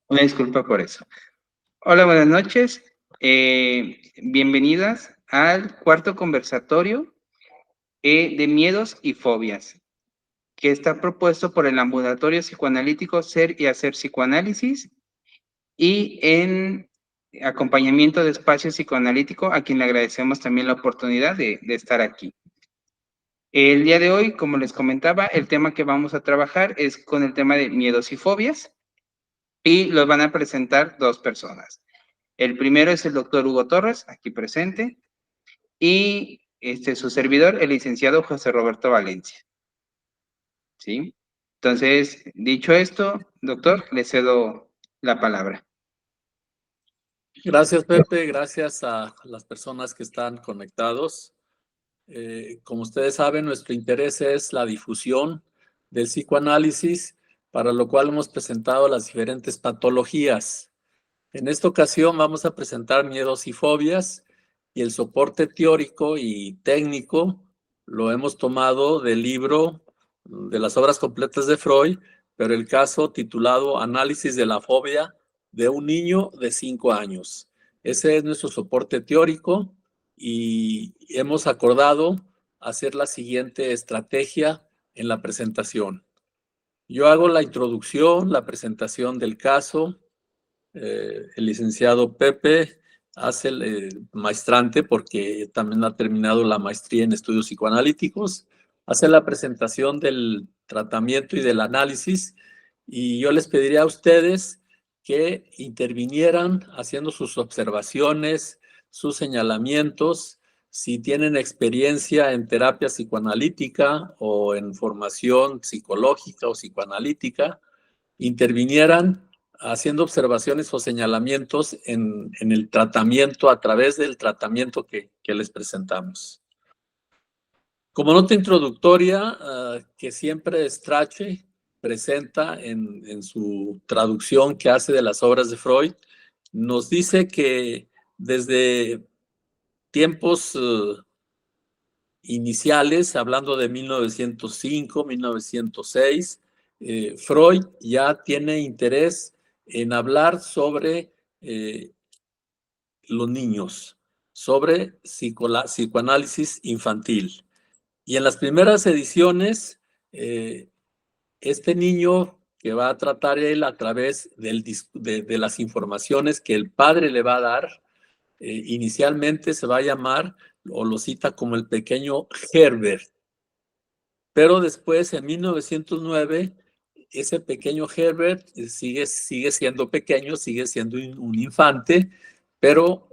Una disculpa por eso. Hola, buenas noches. Bienvenidas al cuarto conversatorio de miedos y fobias, que está propuesto por el Ambulatorio Psicoanalítico Ser y Hacer Psicoanálisis y en acompañamiento de Espacio Psicoanalítico, a quien le agradecemos también la oportunidad de estar aquí. El día de hoy, como les comentaba, el tema que vamos a trabajar es con el tema de miedos y fobias y los van a presentar dos personas. El primero es el doctor Hugo Torres, aquí presente, y su servidor, el licenciado José Roberto Valencia. ¿Sí? Entonces, dicho esto, doctor, le cedo la palabra. Gracias, Pepe. Gracias a las personas que están conectados. Como ustedes saben, nuestro interés es la difusión del psicoanálisis, para lo cual hemos presentado las diferentes patologías. En esta ocasión vamos a presentar miedos y fobias, y el soporte teórico y técnico lo hemos tomado del libro de las obras completas de Freud, pero el caso titulado Análisis de la fobia de un niño de 5 años. Ese es nuestro soporte teórico y hemos acordado hacer la siguiente estrategia en la presentación. Yo hago la introducción, la presentación del caso. El licenciado Pepe hace el maestrante, porque también ha terminado la maestría en estudios psicoanalíticos, hace la presentación del tratamiento y del análisis, y yo les pediría a ustedes que intervinieran haciendo sus observaciones, sus señalamientos, si tienen experiencia en terapia psicoanalítica o en formación psicológica o psicoanalítica, intervinieran haciendo observaciones o señalamientos en el tratamiento, a través del tratamiento que les presentamos. Como nota introductoria, que siempre Strache presenta en su traducción que hace de las obras de Freud, nos dice que desde tiempos iniciales, hablando de 1905, 1906, Freud ya tiene interés en hablar sobre los niños, sobre psicoanálisis infantil. Y en las primeras ediciones, este niño que va a tratar él a través de las informaciones que el padre le va a dar, inicialmente se va a llamar, o lo cita como el pequeño Herbert. Pero después, en 1909, ese pequeño Herbert sigue siendo pequeño, sigue siendo un infante, pero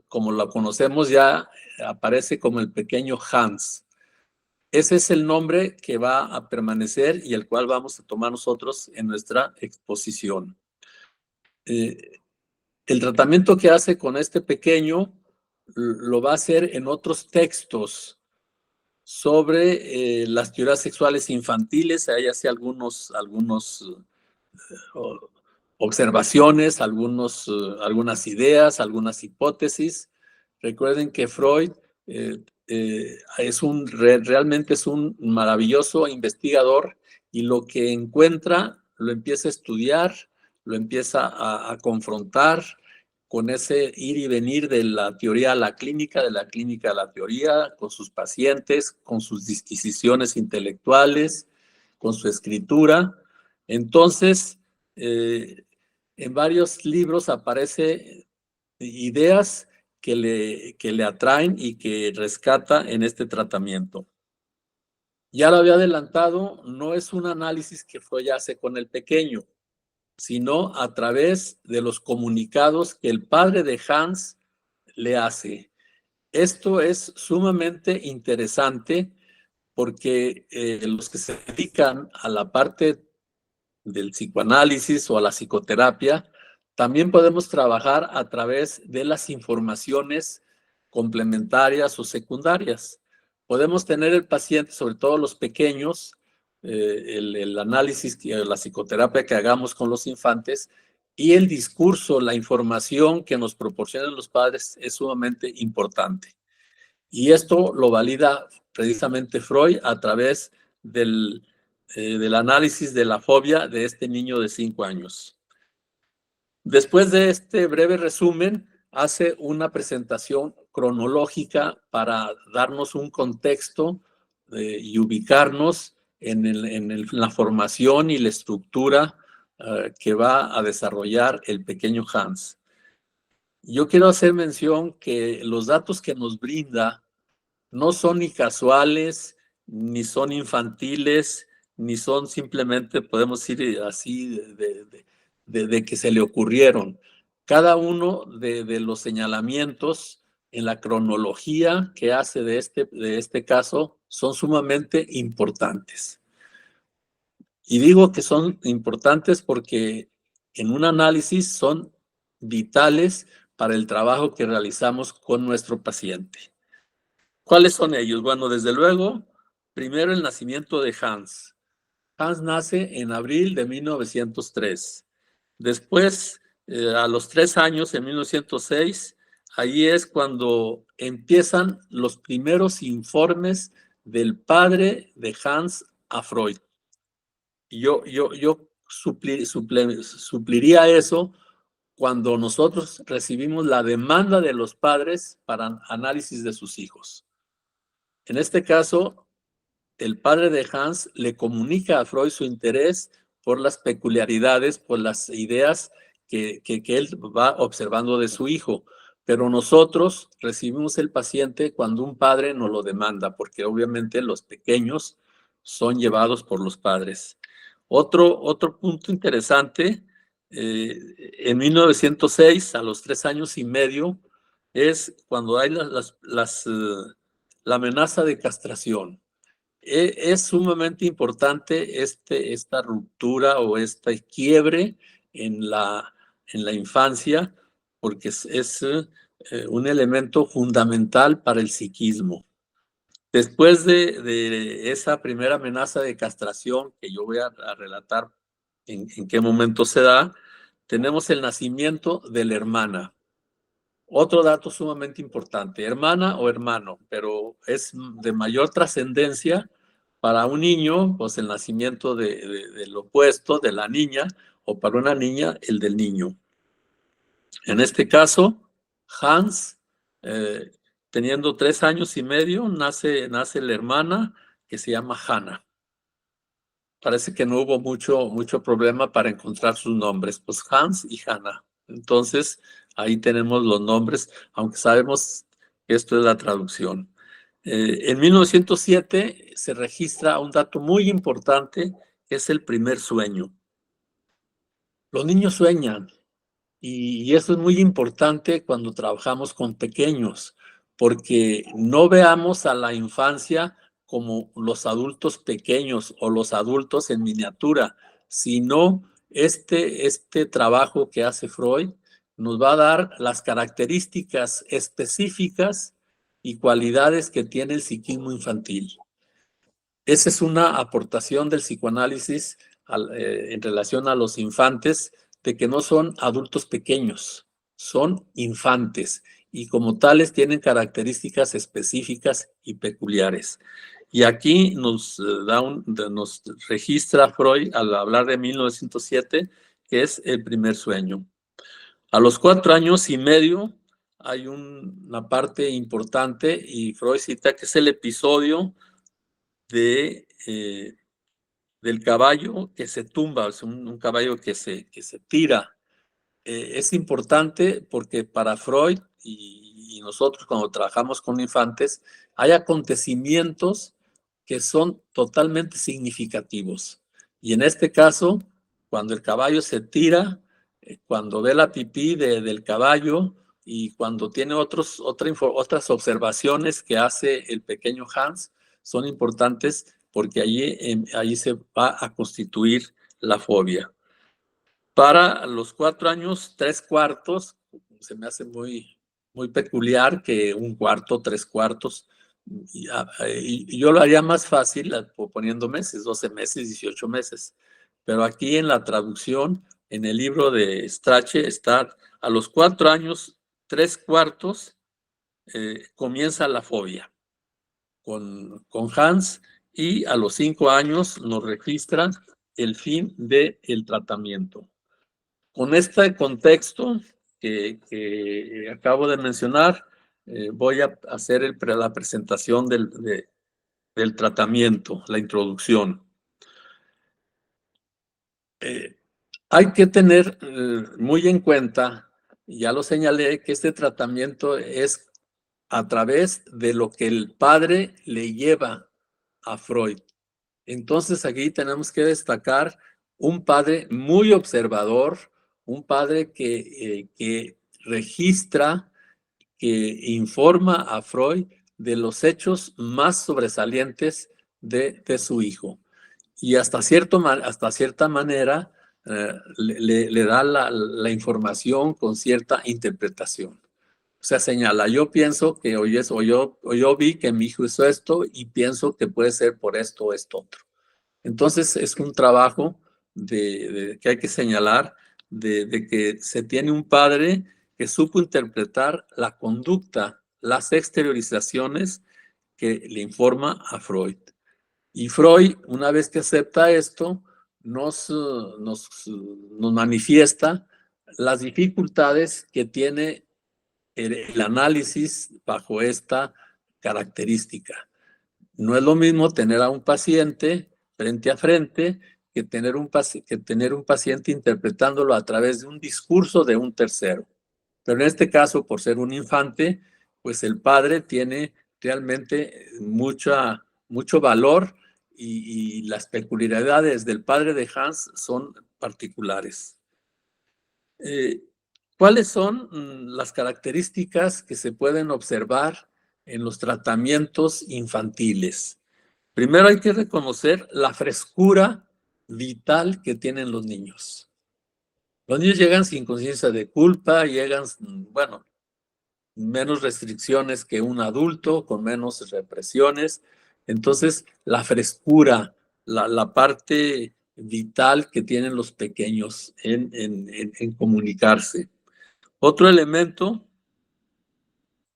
como lo conocemos ya, aparece como el pequeño Hans. Ese es el nombre que va a permanecer y el cual vamos a tomar nosotros en nuestra exposición. El tratamiento que hace con este pequeño lo va a hacer en otros textos sobre las teorías sexuales infantiles. Ahí hace algunos observaciones, algunas ideas, algunas hipótesis. Recuerden que Freud realmente es un maravilloso investigador, y lo que encuentra lo empieza a estudiar, lo empieza a confrontar con ese ir y venir de la teoría a la clínica, de la clínica a la teoría, con sus pacientes, con sus disquisiciones intelectuales, con su escritura. Entonces, en varios libros aparece ideas que le atraen y que rescata en este tratamiento. Ya lo había adelantado, no es un análisis que Freud hace con el pequeño, sino a través de los comunicados que el padre de Hans le hace. Esto es sumamente interesante, porque los que se dedican a la parte del psicoanálisis o a la psicoterapia, también podemos trabajar a través de las informaciones complementarias o secundarias. Podemos tener el paciente, sobre todo los pequeños, el análisis, la psicoterapia que hagamos con los infantes, y el discurso, la información que nos proporcionan los padres es sumamente importante. Y esto lo valida precisamente Freud a través del análisis de la fobia de este niño de 5 años. Después de este breve resumen, hace una presentación cronológica para darnos un contexto y ubicarnos en la formación y la estructura que va a desarrollar el pequeño Hans. Yo quiero hacer mención que los datos que nos brinda no son ni casuales, ni son infantiles, ni son simplemente, podemos decir así, de que se le ocurrieron. Cada uno de los señalamientos en la cronología que hace de este caso son sumamente importantes. Y digo que son importantes porque en un análisis son vitales para el trabajo que realizamos con nuestro paciente. ¿Cuáles son ellos? Bueno, desde luego, primero el nacimiento de Hans. Hans nace en abril de 1903. Después, a los 3 años, en 1906, ahí es cuando empiezan los primeros informes del padre de Hans a Freud. Yo supliría eso cuando nosotros recibimos la demanda de los padres para análisis de sus hijos. En este caso, el padre de Hans le comunica a Freud su interés por las peculiaridades, por las ideas que él va observando de su hijo. Pero nosotros recibimos el paciente cuando un padre nos lo demanda, porque obviamente los pequeños son llevados por los padres. Otro punto interesante, en 1906, a los 3 años y medio, es cuando hay la amenaza de castración. Es sumamente importante esta ruptura o este quiebre en la infancia, porque es un elemento fundamental para el psiquismo. Después de esa primera amenaza de castración, que yo voy a relatar en qué momento se da, tenemos el nacimiento de la hermana. Otro dato sumamente importante, hermana o hermano, pero es de mayor trascendencia para un niño, pues el nacimiento del opuesto, de la niña, o para una niña, el del niño. En este caso, Hans, teniendo 3 años y medio, nace la hermana que se llama Hannah. Parece que no hubo mucho problema para encontrar sus nombres, pues Hans y Hannah. Entonces, ahí tenemos los nombres, aunque sabemos que esto es la traducción. En 1907 se registra un dato muy importante, que es el primer sueño. Los niños sueñan, y eso es muy importante cuando trabajamos con pequeños, porque no veamos a la infancia como los adultos pequeños o los adultos en miniatura, sino este trabajo que hace Freud nos va a dar las características específicas y cualidades que tiene el psiquismo infantil. Esa es una aportación del psicoanálisis en relación a los infantes, de que no son adultos pequeños, son infantes y como tales tienen características específicas y peculiares. Y aquí nos registra Freud al hablar de 1907, que es el primer sueño. A los 4 años y medio hay una parte importante y Freud cita que es el episodio del caballo que se tumba, es un caballo que se tira. Es importante porque para Freud y nosotros cuando trabajamos con infantes, hay acontecimientos que son totalmente significativos. Y en este caso, cuando el caballo se tira, cuando ve la pipí del caballo y cuando tiene otras observaciones que hace el pequeño Hans, son importantes porque allí se va a constituir la fobia. Para los 4 años, 3/4, se me hace muy peculiar que 1/4, 3/4, y yo lo haría más fácil poniendo meses, 12 meses, 18 meses. Pero aquí en la traducción, en el libro de Strache, está a los 4 años, 3/4, comienza la fobia con Hans, y a los 5 años nos registran el fin del tratamiento. Con este contexto que acabo de mencionar, voy a hacer la presentación del tratamiento, la introducción. Hay que tener muy en cuenta, ya lo señalé, que este tratamiento es a través de lo que el padre le lleva a Freud. Entonces aquí tenemos que destacar un padre muy observador, un padre que registra, que informa a Freud de los hechos más sobresalientes de su hijo. Y hasta cierta manera le da la información con cierta interpretación. O sea, señala, yo pienso que yo vi que mi hijo hizo esto y pienso que puede ser por esto o esto otro. Entonces es un trabajo que hay que señalar de que se tiene un padre que supo interpretar la conducta, las exteriorizaciones que le informa a Freud. Y Freud, una vez que acepta esto, nos manifiesta las dificultades que tiene el análisis bajo esta característica. No es lo mismo tener a un paciente frente a frente que tener un paciente interpretándolo a través de un discurso de un tercero. Pero en este caso, por ser un infante, pues el padre tiene realmente mucho valor y las peculiaridades del padre de Hans son particulares. ¿Cuáles son las características que se pueden observar en los tratamientos infantiles? Primero hay que reconocer la frescura vital que tienen los niños. Los niños llegan sin conciencia de culpa, llegan, bueno, menos restricciones que un adulto, con menos represiones. Entonces, la frescura, la parte vital que tienen los pequeños en comunicarse. Otro elemento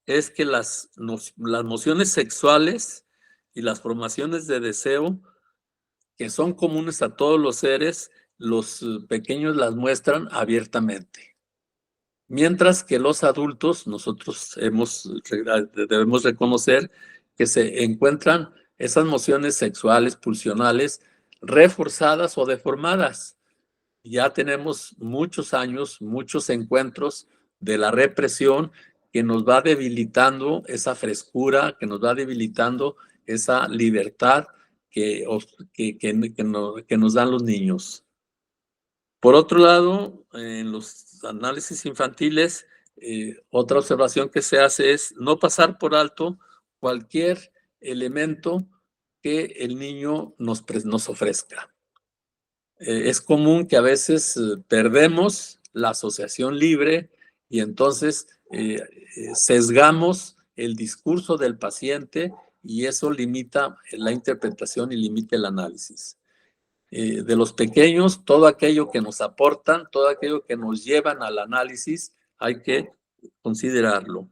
es que las emociones sexuales y las formaciones de deseo, que son comunes a todos los seres, los pequeños las muestran abiertamente. Mientras que los adultos, nosotros debemos reconocer que se encuentran esas emociones sexuales, pulsionales, reforzadas o deformadas. Ya tenemos muchos años, muchos encuentros de la represión que nos va debilitando esa frescura, que nos va debilitando esa libertad que nos dan los niños. Por otro lado, en los análisis infantiles, otra observación que se hace es no pasar por alto cualquier elemento que el niño nos ofrezca. Es común que a veces perdemos la asociación libre y entonces sesgamos el discurso del paciente y eso limita la interpretación y limita el análisis. De los pequeños, todo aquello que nos aportan, todo aquello que nos llevan al análisis, hay que considerarlo.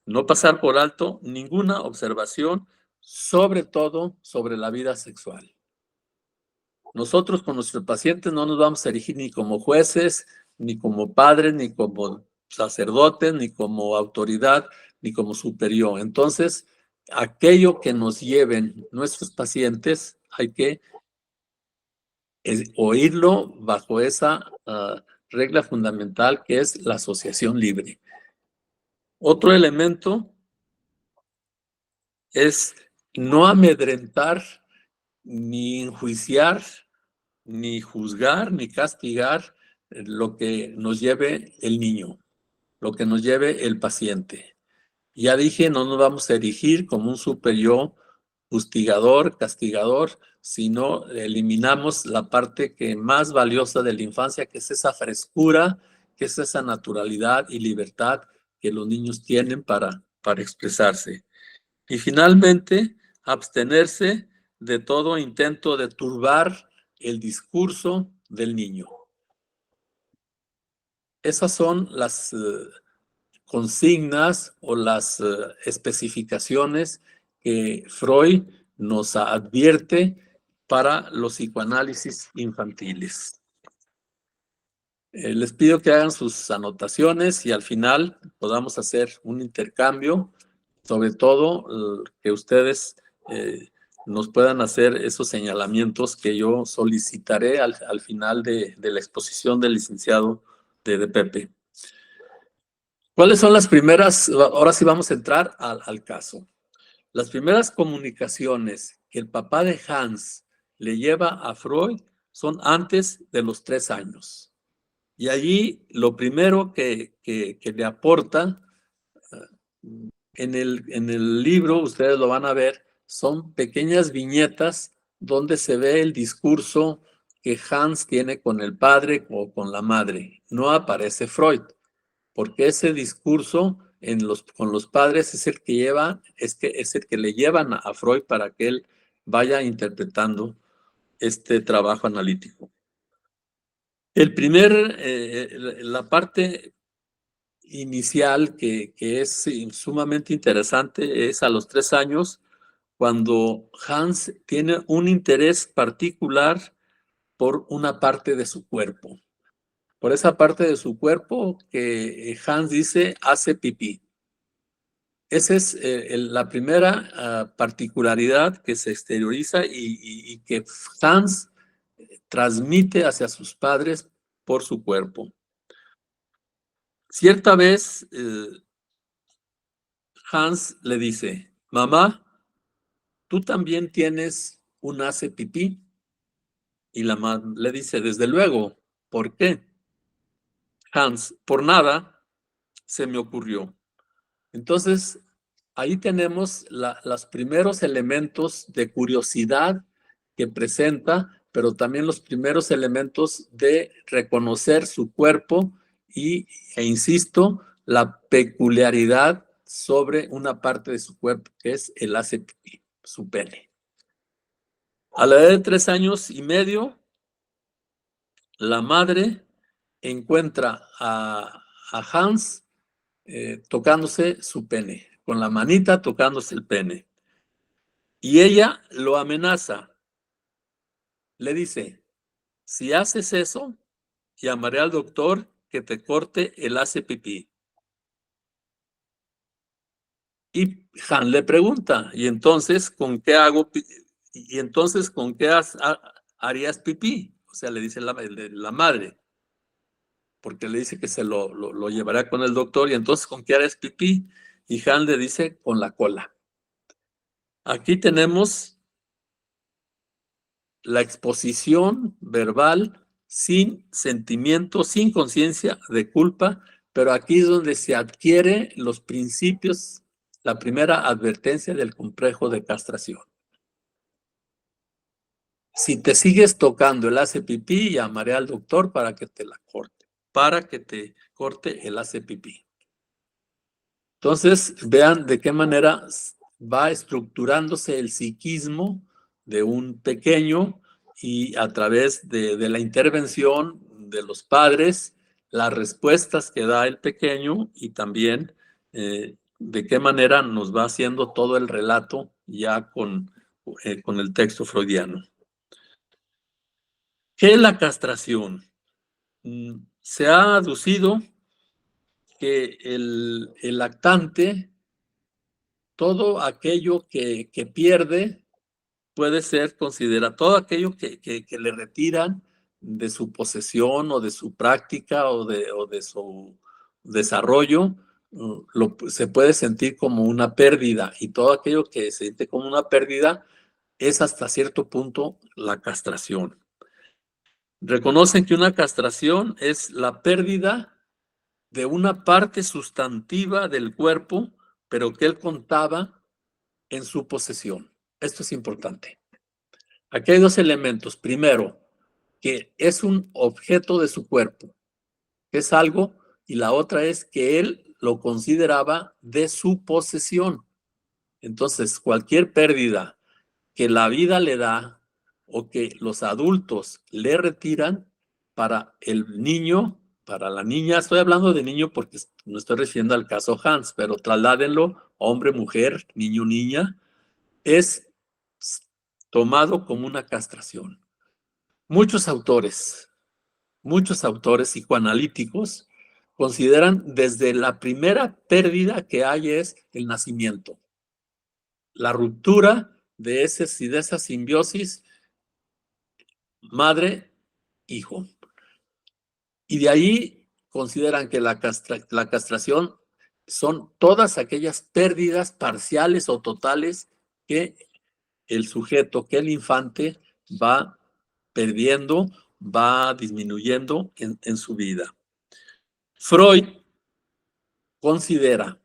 No pasar por alto ninguna observación, sobre todo sobre la vida sexual. Nosotros con nuestros pacientes no nos vamos a erigir ni como jueces, ni como padres, ni como sacerdotes, ni como autoridad, ni como superior. Entonces, aquello que nos lleven nuestros pacientes, hay que oírlo bajo esa regla fundamental que es la asociación libre. Otro elemento es no amedrentar, ni enjuiciar, ni juzgar, ni castigar lo que nos lleve el niño, lo que nos lleve el paciente. Ya dije, no nos vamos a erigir como un superior, fustigador, castigador, sino eliminamos la parte que más valiosa de la infancia, que es esa frescura, que es esa naturalidad y libertad que los niños tienen para expresarse. Y finalmente, abstenerse de todo intento de turbar el discurso del niño. Esas son las consignas o las especificaciones que Freud nos advierte para los psicoanálisis infantiles. Les pido que hagan sus anotaciones y al final podamos hacer un intercambio, sobre todo que ustedes nos puedan hacer esos señalamientos que yo solicitaré al final de la exposición del licenciado de Pepe. ¿Cuáles son las primeras? Ahora sí vamos a entrar al caso. Las primeras comunicaciones que el papá de Hans le lleva a Freud son antes de los 3 años. Y allí lo primero que le aporta en el libro, ustedes lo van a ver, son pequeñas viñetas donde se ve el discurso que Hans tiene con el padre o con la madre. No aparece Freud, porque ese discurso con los padres es el que es el que le llevan a Freud para que él vaya interpretando este trabajo analítico. La parte inicial que es sumamente interesante es a los 3 años, cuando Hans tiene un interés particular por una parte de su cuerpo. Por esa parte de su cuerpo que Hans dice hace pipí. Esa es la primera particularidad que se exterioriza y que Hans transmite hacia sus padres por su cuerpo. Cierta vez, Hans le dice, mamá, ¿tú también tienes un hace pipí? Y la mamá le dice, desde luego, ¿por qué? Hans, por nada se me ocurrió. Entonces, ahí tenemos los primeros elementos de curiosidad que presenta, pero también los primeros elementos de reconocer su cuerpo e insisto, la peculiaridad sobre una parte de su cuerpo, que es el hace pipí, su pene. A la edad de 3 años y medio, la madre encuentra a Hans tocándose su pene, con la manita tocándose el pene. Y ella lo amenaza. Le dice, si haces eso, llamaré al doctor que te corte el hace pipí. Y Han le pregunta, ¿y entonces con qué hago ¿Y entonces con qué harías pipí? O sea, le dice la madre, porque le dice que se lo llevará con el doctor, y entonces ¿con qué harías pipí? Y Han le dice, con la cola. Aquí tenemos la exposición verbal sin sentimiento, sin conciencia de culpa, pero aquí es donde se adquiere los principios, la primera advertencia del complejo de castración. Si te sigues tocando el hace pipí, llamaré al doctor para que te la corte, para que te corte el hace pipí. Entonces, vean de qué manera va estructurándose el psiquismo de un pequeño y a través de la intervención de los padres, las respuestas que da el pequeño y también de qué manera nos va haciendo todo el relato ya con el texto freudiano. ¿Qué es la castración? Se ha aducido que el lactante, todo aquello que pierde puede ser considerado, todo aquello que le retiran de su posesión o de su práctica o de su desarrollo, se puede sentir como una pérdida, y todo aquello que se siente como una pérdida es hasta cierto punto la castración. Reconocen que una castración es la pérdida de una parte sustantiva del cuerpo, pero que él contaba en su posesión. Esto es importante. Aquí hay 2 elementos. Primero, que es un objeto de su cuerpo, que es algo, y la otra es que él lo consideraba de su posesión. Entonces, cualquier pérdida que la vida le da o que los adultos le retiran, para el niño, para la niña, estoy hablando de niño porque no estoy refiriendo al caso Hans, pero trasládenlo, hombre, mujer, niño, niña, es tomado como una castración. Muchos autores muchos autores psicoanalíticos consideran desde la primera pérdida que hay es el nacimiento, la ruptura de esa simbiosis madre-hijo. Y de ahí consideran que la castración son todas aquellas pérdidas parciales o totales que el sujeto, que el infante va perdiendo, va disminuyendo en su vida. Freud considera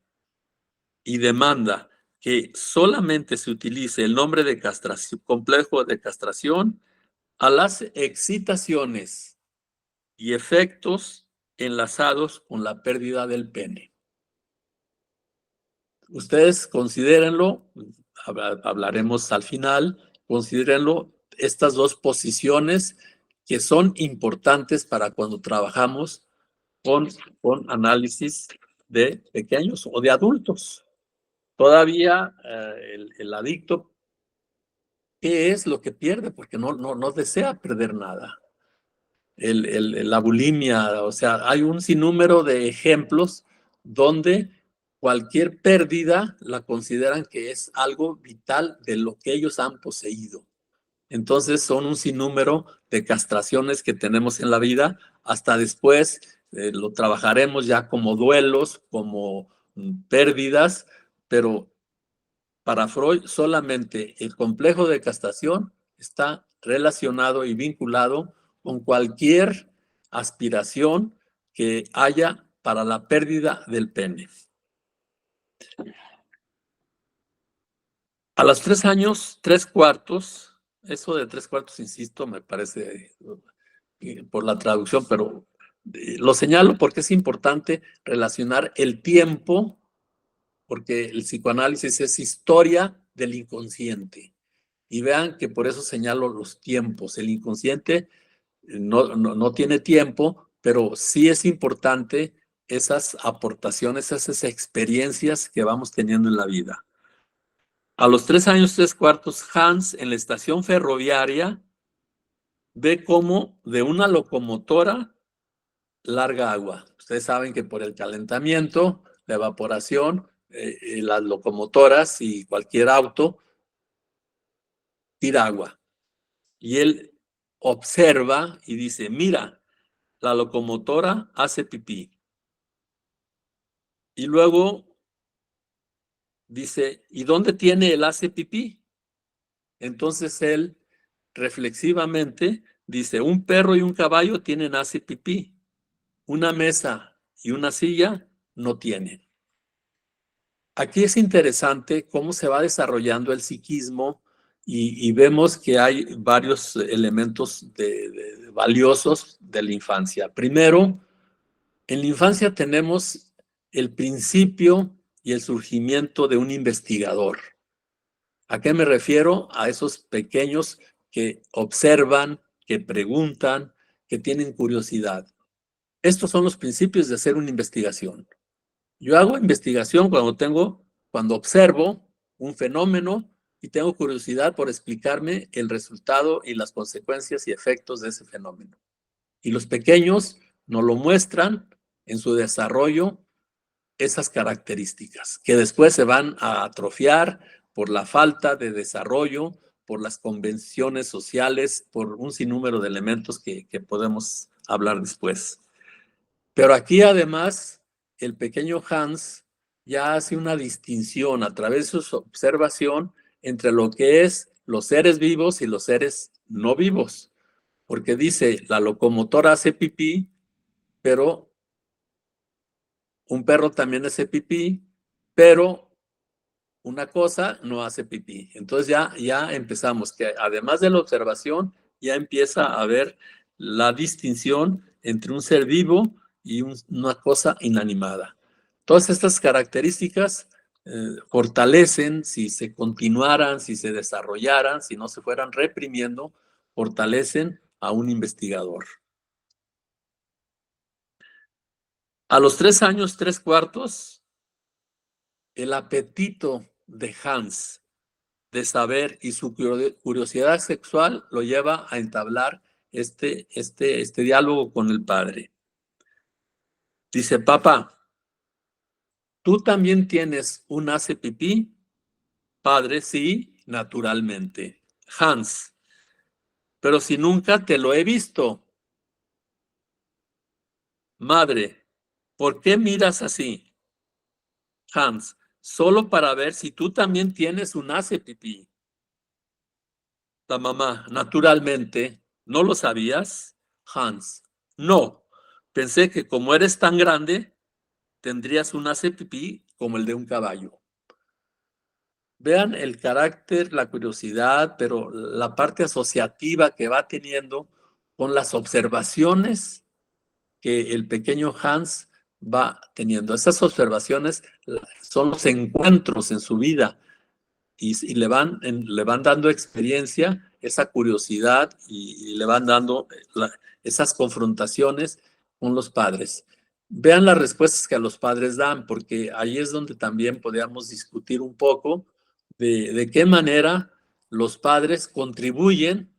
y demanda que solamente se utilice el nombre de castración, complejo de castración, a las excitaciones y efectos enlazados con la pérdida del pene. Ustedes considérenlo, hablaremos al final, considérenlo estas dos posiciones que son importantes para cuando trabajamos con análisis de pequeños o de adultos. Todavía el adicto, ¿qué es lo que pierde? Porque no desea perder nada. La bulimia, o sea, hay un sinnúmero de ejemplos donde cualquier pérdida la consideran que es algo vital de lo que ellos han poseído. Entonces son un sinnúmero de castraciones que tenemos en la vida. Hasta después lo trabajaremos ya como duelos, como pérdidas, pero para Freud solamente el complejo de castración está relacionado y vinculado con cualquier aspiración que haya para la pérdida del pene. A los 3 años, 3/4, eso de 3/4, insisto, me parece por la traducción, pero lo señalo porque es importante relacionar el tiempo, porque el psicoanálisis es historia del inconsciente. Y vean que por eso señalo los tiempos. El inconsciente no tiene tiempo, pero sí es importante esas aportaciones, esas experiencias que vamos teniendo en la vida. A los 3 años, 3/4, Hans en la estación ferroviaria ve cómo de una locomotora larga agua. Ustedes saben que por el calentamiento, la evaporación, las locomotoras y cualquier auto tira agua. Y él observa y dice, mira, la locomotora hace pipí. Y luego dice, ¿y dónde tiene el hace pipí? Entonces él reflexivamente dice, un perro y un caballo tienen hace pipí. Una mesa y una silla no tienen. Aquí es interesante cómo se va desarrollando el psiquismo y vemos que hay varios elementos valiosos de la infancia. Primero, en la infancia tenemos el principio y el surgimiento de un investigador. ¿A qué me refiero? A esos pequeños que observan, que preguntan, que tienen curiosidad. Estos son los principios de hacer una investigación. Yo hago investigación cuando observo un fenómeno y tengo curiosidad por explicarme el resultado y las consecuencias y efectos de ese fenómeno. Y los pequeños nos lo muestran en su desarrollo esas características, que después se van a atrofiar por la falta de desarrollo, por las convenciones sociales, por un sinnúmero de elementos que podemos hablar después. Pero aquí además el pequeño Hans ya hace una distinción a través de su observación entre lo que es los seres vivos y los seres no vivos, porque dice, la locomotora hace pipí, pero un perro también hace pipí, pero una cosa no hace pipí. Entonces ya empezamos, que además de la observación, ya empieza a haber la distinción entre un ser vivo y una cosa inanimada. Todas estas características fortalecen, si se continuaran, si se desarrollaran, si no se fueran reprimiendo, fortalecen a un investigador. A los 3 años, 3/4, el apetito de Hans de saber y su curiosidad sexual lo lleva a entablar este diálogo con el padre. Dice, papá, ¿tú también tienes un hace pipí? Padre, sí, naturalmente. Hans, pero si nunca te lo he visto. Madre, ¿por qué miras así? Hans, solo para ver si tú también tienes un hace pipí. La mamá, naturalmente, ¿no lo sabías? Hans, no. Pensé que como eres tan grande, tendrías un hace pipí como el de un caballo. Vean el carácter, la curiosidad, pero la parte asociativa que va teniendo con las observaciones que el pequeño Hans va teniendo. Esas observaciones son los encuentros en su vida y le van dando experiencia, esa curiosidad y le van dando esas confrontaciones con los padres. Vean las respuestas que a los padres dan, porque ahí es donde también podríamos discutir un poco de qué manera los padres contribuyen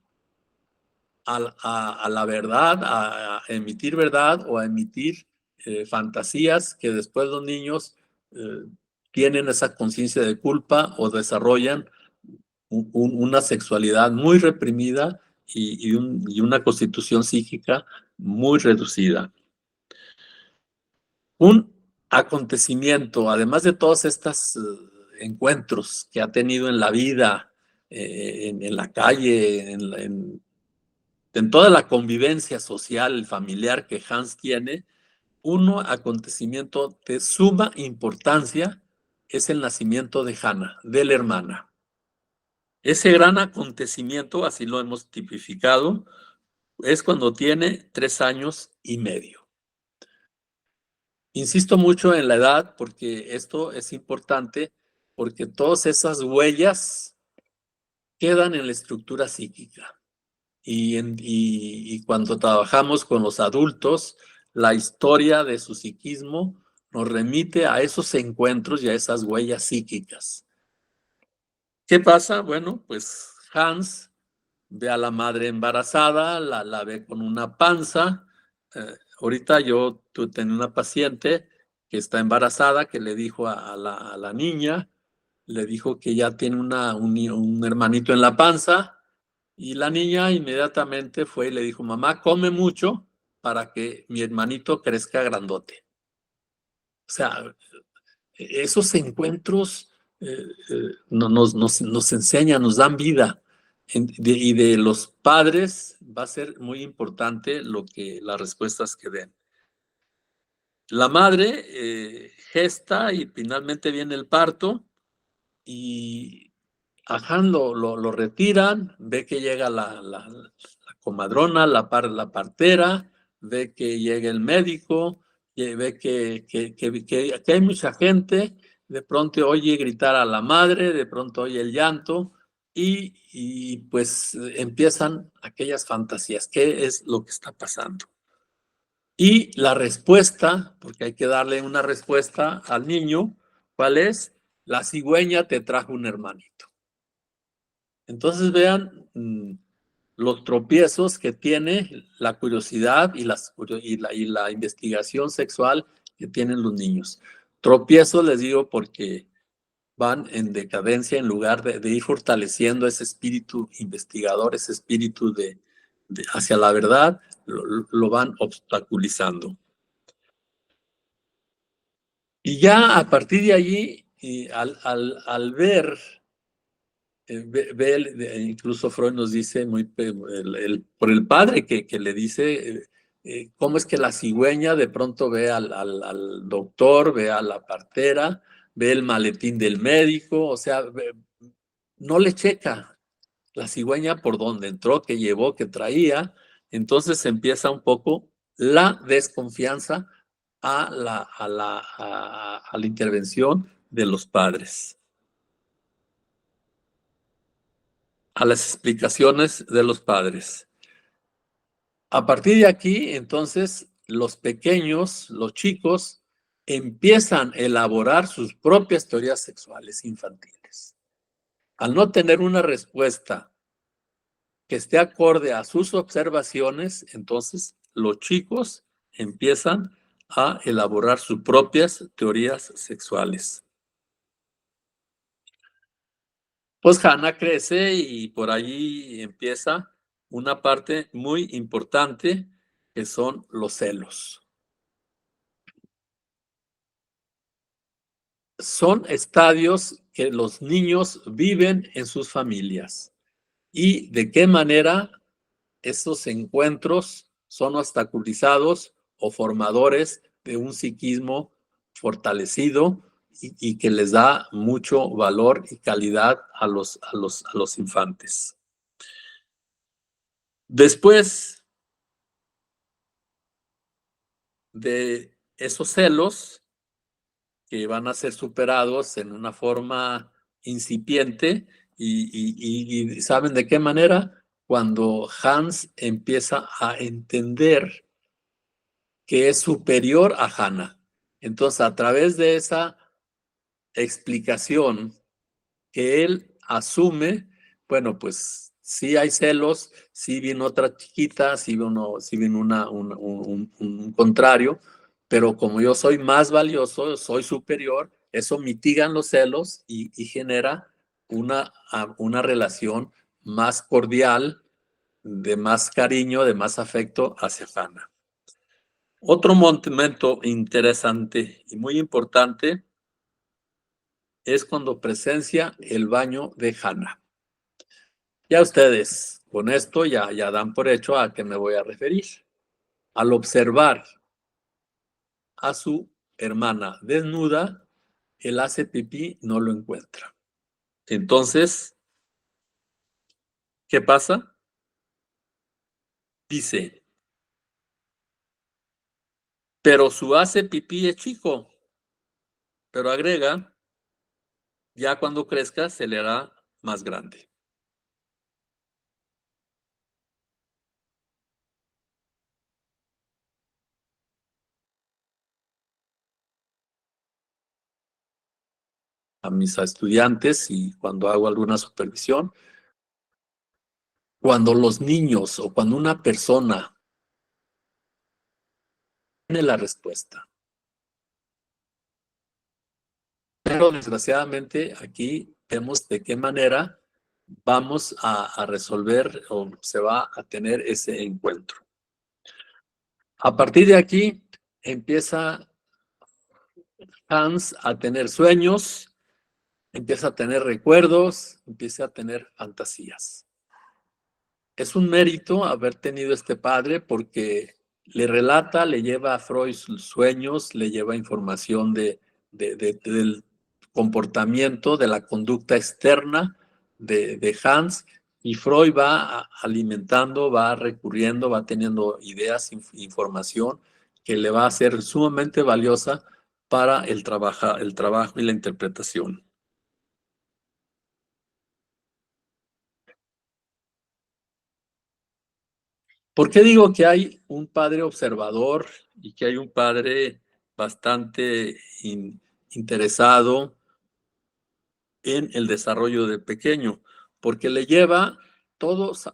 a la verdad, a emitir verdad o a emitir fantasías que después los niños tienen esa conciencia de culpa o desarrollan una sexualidad muy reprimida y una constitución psíquica muy reducida. Un acontecimiento, además de todos estos encuentros que ha tenido en la vida, en la calle, en toda la convivencia social, familiar que Hans tiene, un acontecimiento de suma importancia es el nacimiento de Hannah, de la hermana. Ese gran acontecimiento, así lo hemos tipificado, es cuando tiene 3 años y medio. Insisto mucho en la edad porque esto es importante, porque todas esas huellas quedan en la estructura psíquica. Y cuando trabajamos con los adultos, la historia de su psiquismo nos remite a esos encuentros y a esas huellas psíquicas. ¿Qué pasa? Bueno, pues Hans ve a la madre embarazada, la ve con una panza. Ahorita yo tengo una paciente que está embarazada que le dijo a la niña, le dijo que ya tiene un hermanito en la panza y la niña inmediatamente fue y le dijo, mamá, come mucho para que mi hermanito crezca grandote. O sea, esos encuentros nos enseñan, nos dan vida. Y de los padres va a ser muy importante las respuestas que den. La madre gesta y finalmente viene el parto y a Han lo retiran, ve que llega la comadrona, la partera, ve que llega el médico, ve que hay mucha gente, de pronto oye gritar a la madre, de pronto oye el llanto y pues empiezan aquellas fantasías. ¿Qué es lo que está pasando? Y la respuesta, porque hay que darle una respuesta al niño, ¿cuál es? La cigüeña te trajo un hermanito. Entonces vean los tropiezos que tiene la curiosidad y la investigación sexual que tienen los niños. Tropiezos les digo porque van en decadencia en lugar de ir fortaleciendo ese espíritu investigador, ese espíritu hacia la verdad, lo van obstaculizando. Y ya a partir de allí, al ver, incluso Freud nos dice, por el padre que le dice, cómo es que la cigüeña de pronto ve al doctor, ve a la partera, ve el maletín del médico, o sea, no le checa la cigüeña por dónde entró, qué llevó, qué traía. Entonces empieza un poco la desconfianza a la intervención de los padres, a las explicaciones de los padres. A partir de aquí, entonces, los pequeños, los chicos, empiezan a elaborar sus propias teorías sexuales infantiles. Al no tener una respuesta que esté acorde a sus observaciones, entonces los chicos empiezan a elaborar sus propias teorías sexuales. Pues Hannah crece y por allí empieza una parte muy importante que son los celos. Son estadios que los niños viven en sus familias y de qué manera esos encuentros son obstaculizados o formadores de un psiquismo fortalecido y que les da mucho valor y calidad a los infantes. Después de esos celos que van a ser superados en una forma incipiente y ¿saben de qué manera? Cuando Hans empieza a entender que es superior a Hannah. Entonces, a través de esa explicación que él asume, bueno, pues sí hay celos, sí viene otra chiquita, sí viene un contrario, pero como yo soy más valioso, soy superior, eso mitigan los celos y genera una relación más cordial, de más cariño, de más afecto hacia Hannah. Otro momento interesante y muy importante es cuando presencia el baño de Hannah. Ya ustedes con esto ya dan por hecho a qué me voy a referir. Al observar a su hermana desnuda, él hace pipí, no lo encuentra. Entonces, ¿qué pasa? Dice, pero su hace pipí es chico, pero agrega, ya cuando crezca se le hará más grande. A mis estudiantes y cuando hago alguna supervisión, cuando los niños o cuando una persona tiene la respuesta, pero desgraciadamente aquí vemos de qué manera vamos a resolver o se va a tener ese encuentro. A partir de aquí empieza Hans a tener sueños, empieza a tener recuerdos, empieza a tener fantasías. Es un mérito haber tenido este padre porque le relata, le lleva a Freud sus sueños, le lleva información del comportamiento, de la conducta externa de Hans, y Freud va alimentando, va recurriendo, va teniendo ideas, información que le va a ser sumamente valiosa para el trabajo y la interpretación. ¿Por qué digo que hay un padre observador y que hay un padre bastante interesado en el desarrollo del pequeño? Porque le lleva todas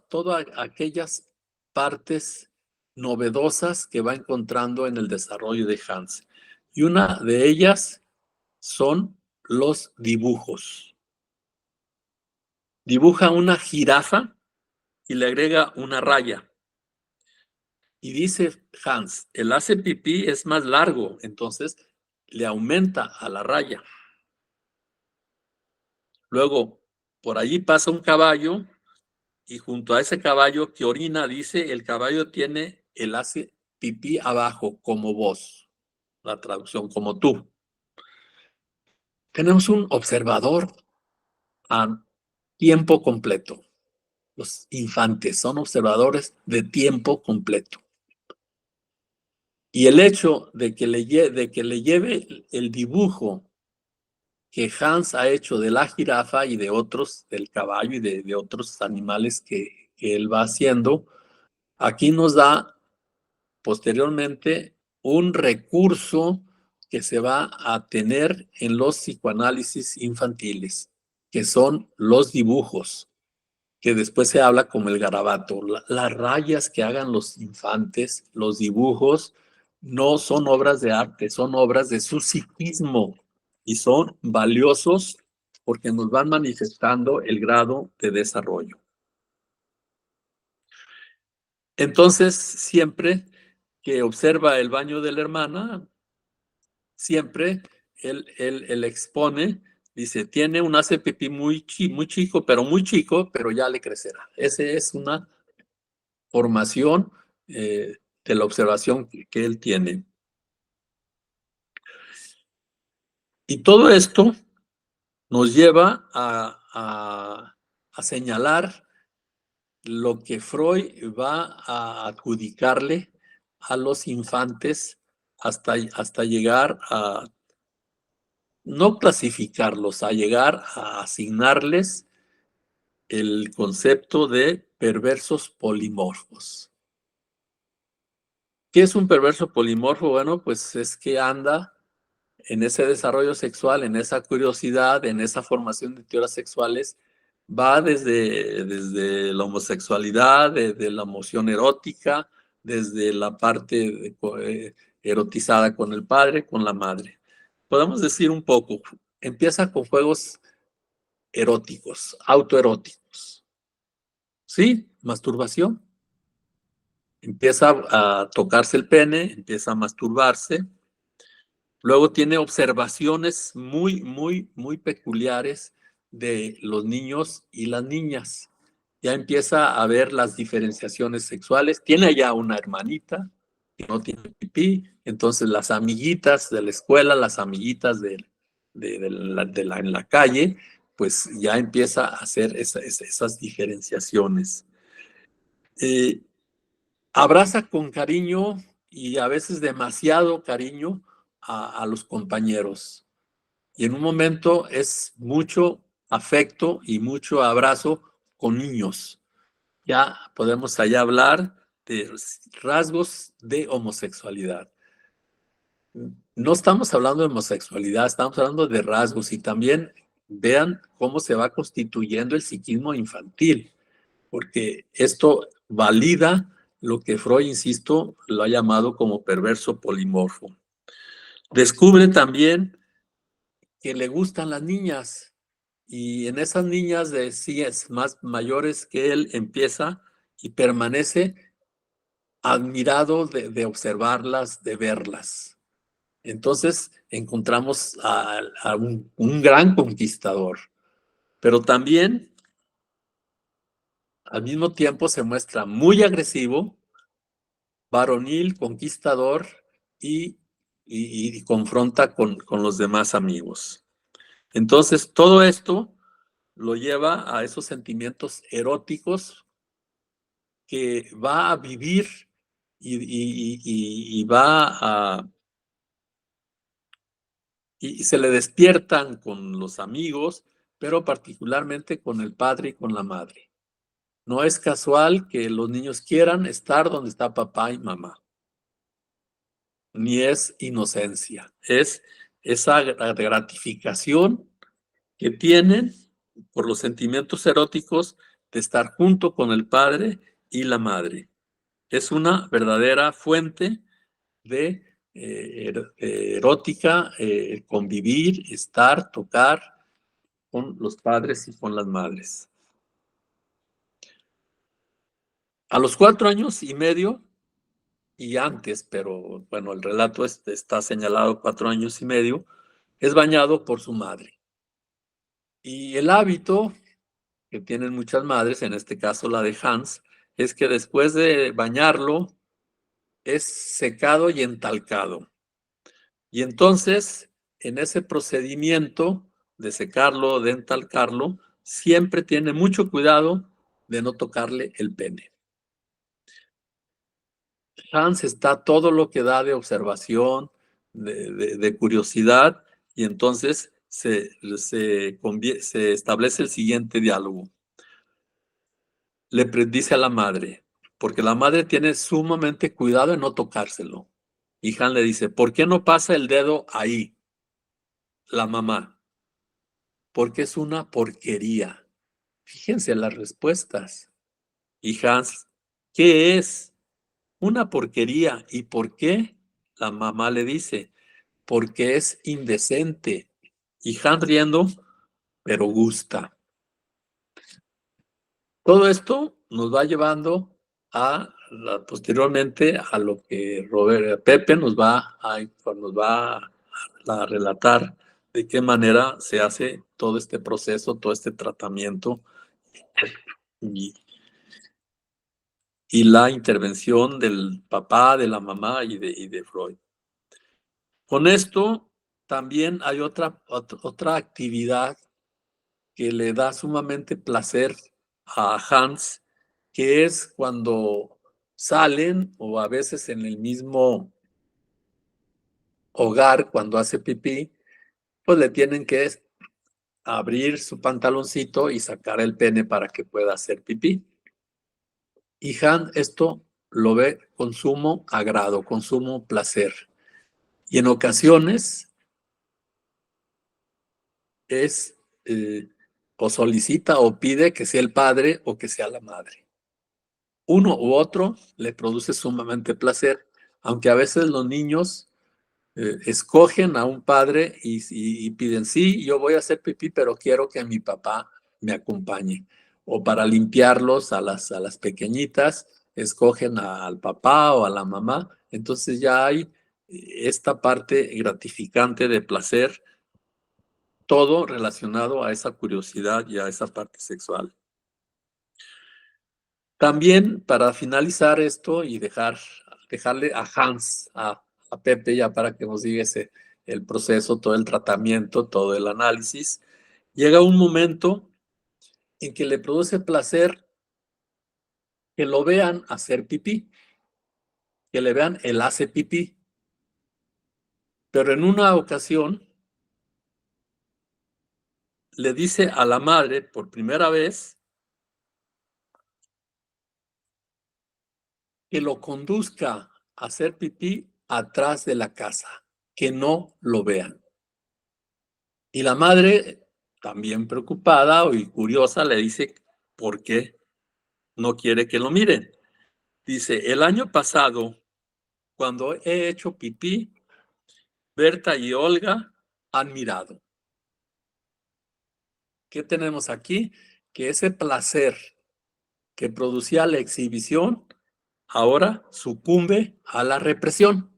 aquellas partes novedosas que va encontrando en el desarrollo de Hans. Y una de ellas son los dibujos. Dibuja una jirafa y le agrega una raya. Y dice Hans, el hace pipí es más largo, entonces le aumenta a la raya. Luego, por allí pasa un caballo y junto a ese caballo que orina, dice, el caballo tiene el hace pipí abajo, como vos. La traducción, como tú. Tenemos un observador a tiempo completo. Los infantes son observadores de tiempo completo. Y el hecho de que le lleve el dibujo que Hans ha hecho de la jirafa y de otros, del caballo y de otros animales que él va haciendo, aquí nos da posteriormente un recurso que se va a tener en los psicoanálisis infantiles, que son los dibujos. que después se habla como el garabato. Las rayas que hagan los infantes, los dibujos, no son obras de arte, son obras de su psiquismo y son valiosos porque nos van manifestando el grado de desarrollo. Entonces, siempre que observa el baño de la hermana, siempre él expone, dice, tiene un hace pipí muy chico, pero ya le crecerá. Esa es una formación de la observación que él tiene. Y todo esto nos lleva a señalar lo que Freud va a adjudicarle a los infantes hasta llegar a no clasificarlos, a llegar a asignarles el concepto de perversos polimorfos. ¿Qué es un perverso polimorfo? Bueno, pues es que anda en ese desarrollo sexual, en esa curiosidad, en esa formación de teorías sexuales, va desde la homosexualidad, desde la emoción erótica, desde la parte erotizada con el padre, con la madre. Podemos decir un poco, empieza con juegos eróticos, autoeróticos. ¿Sí? Masturbación. Empieza a tocarse el pene, empieza a masturbarse. Luego tiene observaciones muy peculiares de los niños y las niñas. Ya empieza a ver las diferenciaciones sexuales. Tiene ya una hermanita que no tiene pipí, entonces las amiguitas de la escuela, las amiguitas en la calle, pues ya empieza a hacer esas diferenciaciones. Abraza con cariño y a veces demasiado cariño a los compañeros. Y en un momento es mucho afecto y mucho abrazo con niños. Ya podemos allá hablar de rasgos de homosexualidad. No estamos hablando de homosexualidad, estamos hablando de rasgos y también vean cómo se va constituyendo el psiquismo infantil, porque esto valida lo que Freud, insisto, lo ha llamado como perverso polimorfo. Descubre también que le gustan las niñas y en esas niñas de 10 más mayores que él empieza y permanece admirado de observarlas, de verlas. Entonces encontramos a un gran conquistador, pero también al mismo tiempo se muestra muy agresivo, varonil, conquistador y confronta con los demás amigos. Entonces todo esto lo lleva a esos sentimientos eróticos que va a vivir y va a... Y se le despiertan con los amigos, pero particularmente con el padre y con la madre. No es casual que los niños quieran estar donde está papá y mamá, ni es inocencia, es esa gratificación que tienen por los sentimientos eróticos de estar junto con el padre y la madre. Es una verdadera fuente de erótica, convivir, estar, tocar con los padres y con las madres. A los 4 años y medio, y antes, pero bueno, el relato está señalado 4 años y medio, es bañado por su madre. Y el hábito que tienen muchas madres, en este caso la de Hans, es que después de bañarlo, es secado y entalcado. Y entonces, en ese procedimiento de secarlo, de entalcarlo, siempre tiene mucho cuidado de no tocarle el pene. Hans está todo lo que da de observación, de curiosidad, y entonces se establece el siguiente diálogo. Le dice a la madre, porque la madre tiene sumamente cuidado en no tocárselo. Y Hans le dice, ¿por qué no pasa el dedo ahí? La mamá, porque es una porquería. Fíjense las respuestas. Y Hans, ¿qué es? Una porquería. ¿Y por qué? La mamá le dice, porque es indecente. Y Hans riendo, pero gusta. Todo esto nos va llevando posteriormente a lo que Pepe nos va a relatar de qué manera se hace todo este proceso, todo este tratamiento y, y la intervención del papá, de la mamá y de Freud. Con esto también hay otra actividad que le da sumamente placer a Hans, que es cuando salen o a veces en el mismo hogar, cuando hace pipí, pues le tienen que abrir su pantaloncito y sacar el pene para que pueda hacer pipí. Y Hans esto lo ve con sumo agrado, con sumo placer. Y en ocasiones es o solicita o pide que sea el padre o que sea la madre. Uno u otro le produce sumamente placer, aunque a veces los niños escogen a un padre y piden, sí, yo voy a hacer pipí, pero quiero que mi papá me acompañe. O para limpiarlos a las pequeñitas, escogen al papá o a la mamá. Entonces ya hay esta parte gratificante de placer, todo relacionado a esa curiosidad y a esa parte sexual. También para finalizar esto y dejarle a Hans, a Pepe, ya para que nos diga el proceso, todo el tratamiento, todo el análisis, llega un momento en que le produce placer que lo vean hacer pipí, que le vean él hace pipí. Pero en una ocasión le dice a la madre por primera vez que lo conduzca a hacer pipí atrás de la casa, que no lo vean. Y la madre, también preocupada y curiosa, le dice, ¿por qué no quiere que lo miren? Dice, el año pasado, cuando he hecho pipí, Berta y Olga han mirado. ¿Qué tenemos aquí? Que ese placer que producía la exhibición ahora sucumbe a la represión.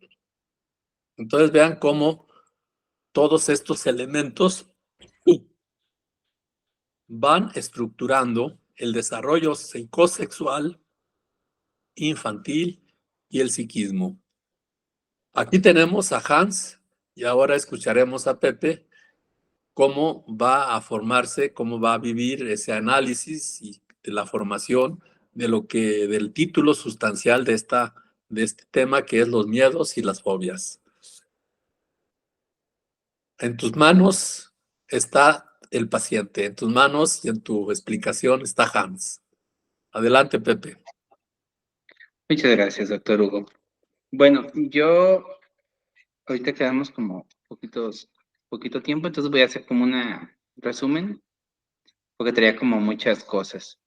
Entonces vean cómo todos estos elementos van estructurando el desarrollo psicosexual infantil y el psiquismo. Aquí tenemos a Hans y ahora escucharemos a Pepe cómo va a formarse, cómo va a vivir ese análisis y de la formación del título sustancial de este tema, que es los miedos y las fobias. En tus manos está el paciente, en tus manos y en tu explicación está Hans. Adelante, Pepe. Muchas gracias, doctor Hugo. Bueno, yo ahorita quedamos como poquito tiempo, entonces voy a hacer como un resumen, porque traía como muchas cosas.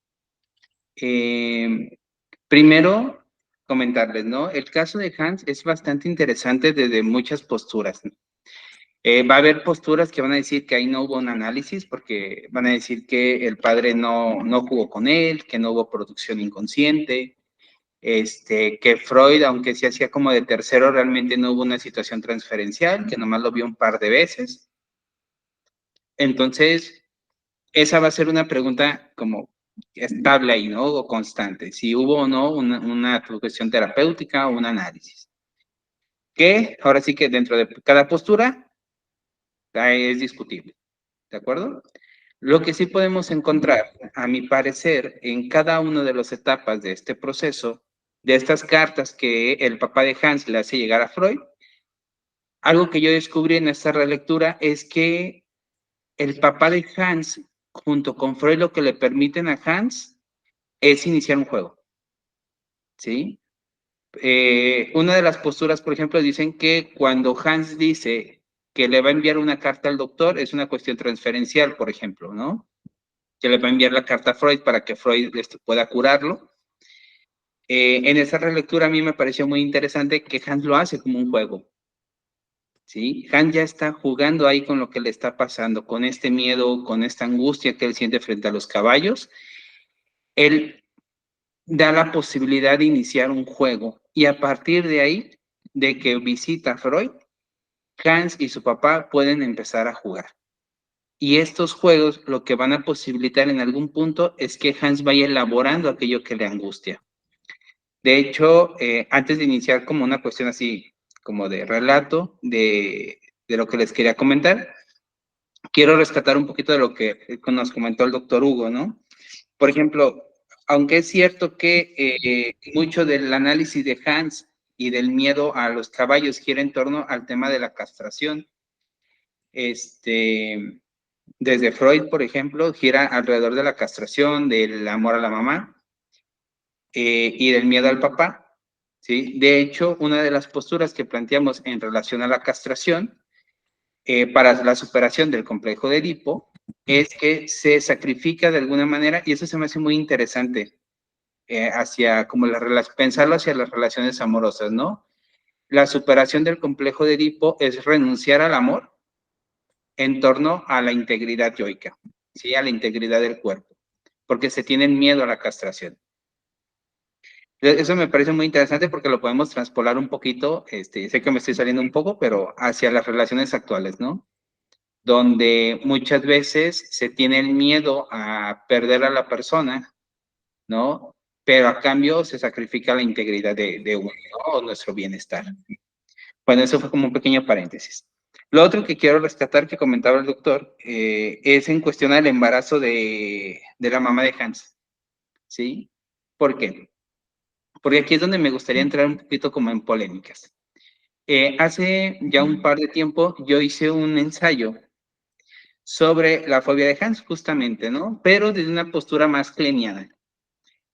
Primero, comentarles, ¿no? El caso de Hans es bastante interesante desde muchas posturas. Va a haber posturas que van a decir que ahí no hubo un análisis, porque van a decir que el padre no jugó con él, que no hubo producción inconsciente, que Freud, aunque sí hacía como de tercero, realmente no hubo una situación transferencial, que nomás lo vio un par de veces. Entonces, esa va a ser una pregunta como estable ahí, ¿no? O constante, si hubo o no una cuestión terapéutica o un análisis. Que ahora sí que dentro de cada postura es discutible, ¿de acuerdo? Lo que sí podemos encontrar, a mi parecer, en cada una de las etapas de este proceso, de estas cartas que el papá de Hans le hace llegar a Freud, algo que yo descubrí en esta relectura es que el papá de Hans, junto con Freud, lo que le permiten a Hans es iniciar un juego, ¿sí? Una de las posturas, por ejemplo, dicen que cuando Hans dice que le va a enviar una carta al doctor, es una cuestión transferencial, por ejemplo, ¿no? que le va a enviar la carta a Freud para que Freud pueda curarlo. En esa relectura a mí me pareció muy interesante que Hans lo hace como un juego, ¿sí? Hans ya está jugando ahí con lo que le está pasando, con este miedo, con esta angustia que él siente frente a los caballos. Él da la posibilidad de iniciar un juego y a partir de ahí, de que visita a Freud, Hans y su papá pueden empezar a jugar. Y estos juegos lo que van a posibilitar en algún punto es que Hans vaya elaborando aquello que le angustia. De hecho, antes de iniciar como una cuestión así, como de relato de lo que les quería comentar, quiero rescatar un poquito de lo que nos comentó el doctor Hugo, ¿no? Por ejemplo, aunque es cierto que mucho del análisis de Hans y del miedo a los caballos gira en torno al tema de la castración, desde Freud, por ejemplo, gira alrededor de la castración, del amor a la mamá y del miedo al papá, ¿sí? De hecho, una de las posturas que planteamos en relación a la castración para la superación del complejo de Edipo es que se sacrifica de alguna manera, y eso se me hace muy interesante, hacia como pensarlo hacia las relaciones amorosas, ¿no? La superación del complejo de Edipo es renunciar al amor en torno a la integridad yoica, ¿sí? A la integridad del cuerpo, porque se tienen miedo a la castración. Eso me parece muy interesante porque lo podemos traspolar un poquito, sé que me estoy saliendo un poco, pero hacia las relaciones actuales, ¿no? Donde muchas veces se tiene el miedo a perder a la persona, ¿no? Pero a cambio se sacrifica la integridad de uno, ¿no? O nuestro bienestar. Bueno, eso fue como un pequeño paréntesis. Lo otro que quiero rescatar que comentaba el doctor es en cuestión del embarazo de la mamá de Hans, ¿sí? ¿Por qué? Porque aquí es donde me gustaría entrar un poquito como en polémicas. Hace ya un par de tiempo yo hice un ensayo sobre la fobia de Hans, justamente, ¿no? Pero desde una postura más kleniana.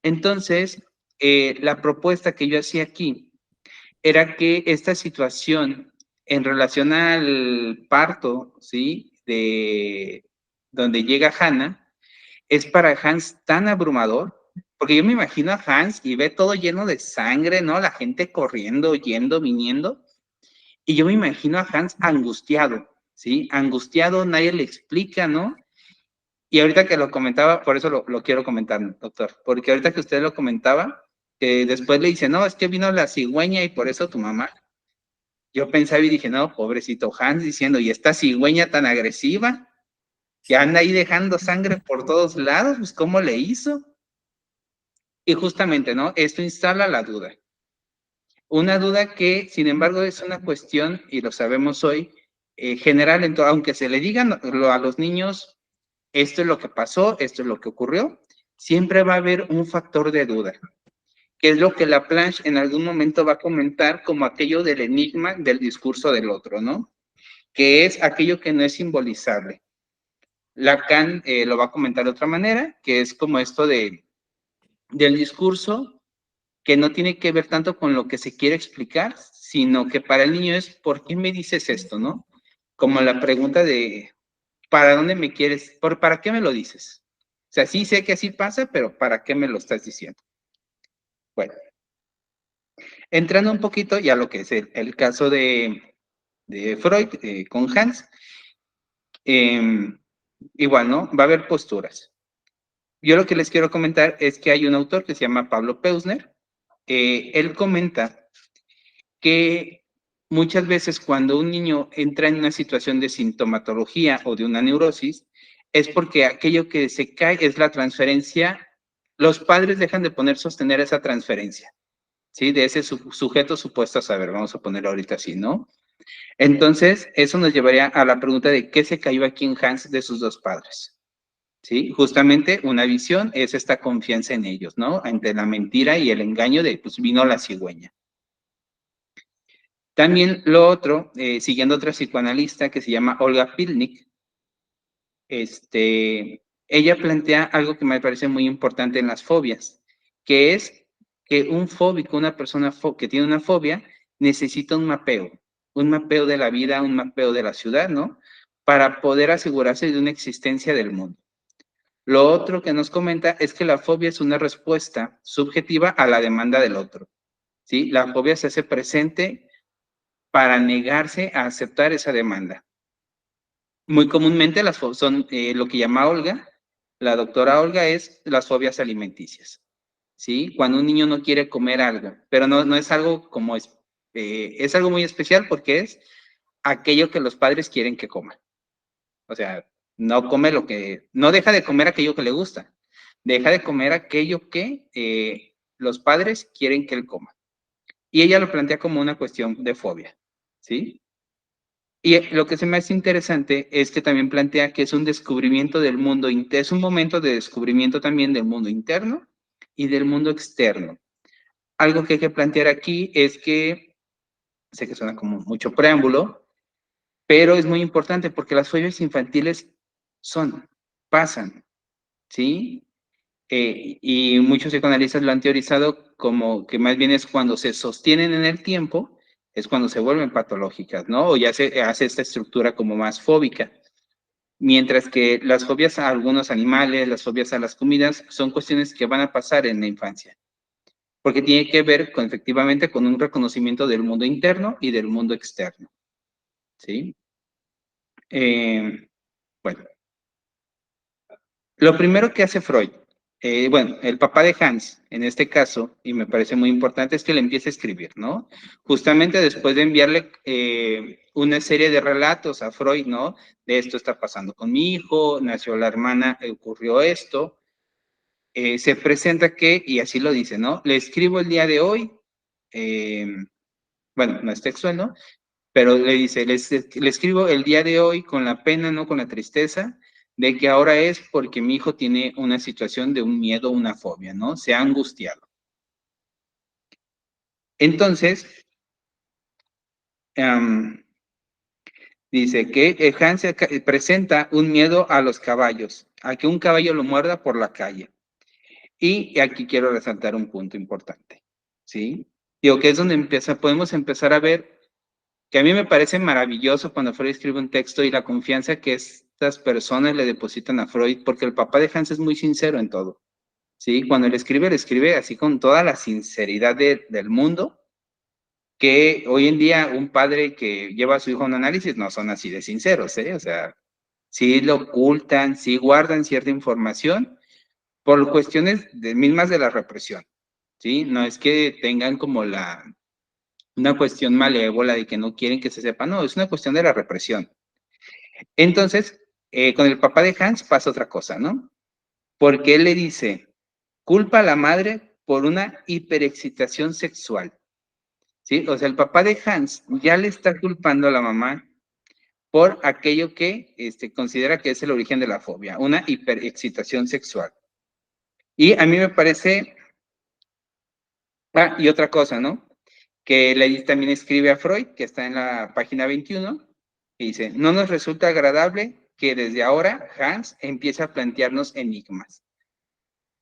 Entonces, la propuesta que yo hacía aquí era que esta situación en relación al parto, ¿sí? De donde llega Hannah, es para Hans tan abrumador, porque yo me imagino a Hans y ve todo lleno de sangre, ¿no? La gente corriendo, yendo, viniendo, y yo me imagino a Hans angustiado, ¿sí? Angustiado, nadie le explica, ¿no? Y ahorita que lo comentaba, por eso lo quiero comentar, doctor, porque ahorita que usted lo comentaba, que después le dice, no, es que vino la cigüeña y por eso tu mamá. Yo pensaba y dije, no, pobrecito Hans, diciendo, y esta cigüeña tan agresiva, que anda ahí dejando sangre por todos lados, pues ¿cómo le hizo? Y justamente, ¿no? Esto instala la duda. Una duda que, sin embargo, es una cuestión, y lo sabemos hoy, general, aunque se le digan a los niños, esto es lo que pasó, esto es lo que ocurrió, siempre va a haber un factor de duda, que es lo que Laplanche en algún momento va a comentar como aquello del enigma del discurso del otro, ¿no? Que es aquello que no es simbolizable. Lacan lo va a comentar de otra manera, que es como esto del discurso que no tiene que ver tanto con lo que se quiere explicar, sino que para el niño es, ¿por qué me dices esto, no? Como la pregunta de, ¿para dónde me quieres? ¿Para qué me lo dices? O sea, sí sé que así pasa, pero ¿para qué me lo estás diciendo? Bueno, entrando un poquito ya a lo que es el caso de Freud con Hans, igual, ¿no? Va a haber posturas. Yo lo que les quiero comentar es que hay un autor que se llama Pablo Peusner. Él comenta que muchas veces cuando un niño entra en una situación de sintomatología o de una neurosis, es porque aquello que se cae es la transferencia, los padres dejan de sostener esa transferencia, ¿sí? De ese sujeto supuesto a saber, vamos a ponerlo ahorita así, ¿no? Entonces, eso nos llevaría a la pregunta de qué se cayó aquí en Hans de sus dos padres, ¿sí? Justamente una visión es esta confianza en ellos, ¿no? Entre la mentira y el engaño de, pues vino la cigüeña. También lo otro, siguiendo otra psicoanalista que se llama Olga Pilnik, ella plantea algo que me parece muy importante en las fobias, que es que un fóbico, una persona que tiene una fobia, necesita un mapeo de la vida, un mapeo de la ciudad, ¿no? Para poder asegurarse de una existencia del mundo. Lo otro que nos comenta es que la fobia es una respuesta subjetiva a la demanda del otro, ¿sí? La fobia se hace presente para negarse a aceptar esa demanda. Muy comúnmente son lo que llama Olga, la doctora Olga, es las fobias alimenticias, ¿sí? Cuando un niño no quiere comer algo, pero no es algo como es algo muy especial porque es aquello que los padres quieren que coma. O sea, no come no deja de comer aquello que le gusta, deja de comer aquello que los padres quieren que él coma. Y ella lo plantea como una cuestión de fobia, ¿sí? Y lo que se me hace interesante es que también plantea que es un descubrimiento del mundo, es un momento de descubrimiento también del mundo interno y del mundo externo. Algo que hay que plantear aquí es que, sé que suena como mucho preámbulo, pero es muy importante porque las fobias infantiles pasan, ¿sí? Y muchos psicoanalistas lo han teorizado como que más bien es cuando se sostienen en el tiempo, es cuando se vuelven patológicas, ¿no? O ya se hace esta estructura como más fóbica. Mientras que las fobias a algunos animales, las fobias a las comidas, son cuestiones que van a pasar en la infancia, porque tiene que ver con, efectivamente con un reconocimiento del mundo interno y del mundo externo, ¿sí? Bueno, lo primero que hace Freud, bueno, el papá de Hans, en este caso, y me parece muy importante, es que le empiece a escribir, ¿no? Justamente después de enviarle una serie de relatos a Freud, ¿no? De esto está pasando con mi hijo, nació la hermana, ocurrió esto, se presenta que, y así lo dice, ¿no? Le escribo el día de hoy, eh, bueno, no es textual, ¿no? Pero le dice, le escribo el día de hoy con la pena, no con la tristeza, de que ahora es porque mi hijo tiene una situación de un miedo, una fobia, ¿no? Se ha angustiado. Entonces, dice que Hans presenta un miedo a los caballos, a que un caballo lo muerda por la calle. Y aquí quiero resaltar un punto importante, ¿sí? Digo que es donde podemos empezar a ver que a mí me parece maravilloso cuando Freud escribe un texto y la confianza que estas personas le depositan a Freud, porque el papá de Hans es muy sincero en todo, ¿sí? Cuando él le escribe así con toda la sinceridad del mundo, que hoy en día un padre que lleva a su hijo a un análisis no son así de sinceros, ¿eh? O sea, sí lo ocultan, sí guardan cierta información por cuestiones mismas de la represión, ¿sí? No es que tengan como una cuestión malévola de que no quieren que se sepa, no, es una cuestión de la represión. Entonces, con el papá de Hans pasa otra cosa, ¿no? Porque él le dice, culpa a la madre por una hiperexcitación sexual, ¿sí? O sea, el papá de Hans ya le está culpando a la mamá por aquello que considera que es el origen de la fobia, una hiperexcitación sexual. Y a mí me parece, y otra cosa, ¿no? Que le también escribe a Freud, que está en la página 21, y dice, no nos resulta agradable que desde ahora Hans empiece a plantearnos enigmas.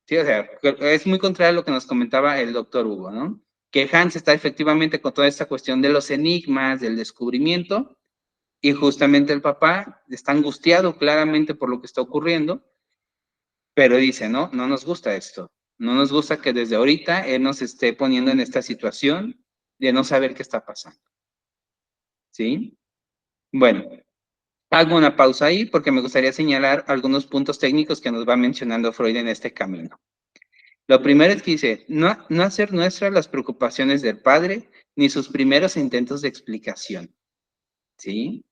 Sí, o sea, es muy contrario a lo que nos comentaba el doctor Hugo, ¿no? Que Hans está efectivamente con toda esta cuestión de los enigmas, del descubrimiento, y justamente el papá está angustiado claramente por lo que está ocurriendo, pero dice, no, no nos gusta esto. No nos gusta que desde ahorita él nos esté poniendo en esta situación de no saber qué está pasando. ¿Sí? Bueno, hago una pausa ahí porque me gustaría señalar algunos puntos técnicos que nos va mencionando Freud en este camino. Lo primero es que dice, no hacer nuestras las preocupaciones del padre ni sus primeros intentos de explicación. ¿Sí?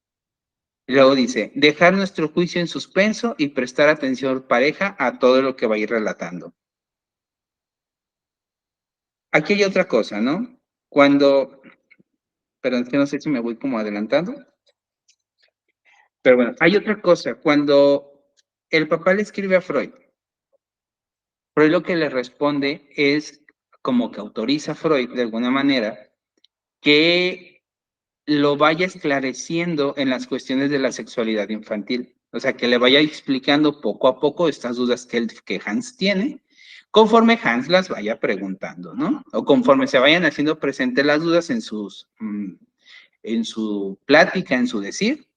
Luego dice, dejar nuestro juicio en suspenso y prestar atención pareja a todo lo que va a ir relatando. Aquí hay otra cosa, ¿no? Pero es que no sé si me voy como adelantando, pero bueno, hay otra cosa. Cuando el papá le escribe a Freud lo que le responde es como que autoriza a Freud de alguna manera que lo vaya esclareciendo en las cuestiones de la sexualidad infantil. O sea, que le vaya explicando poco a poco estas dudas que Hans tiene, conforme Hans las vaya preguntando, ¿no? O conforme se vayan haciendo presentes las dudas en su plática, en su decir,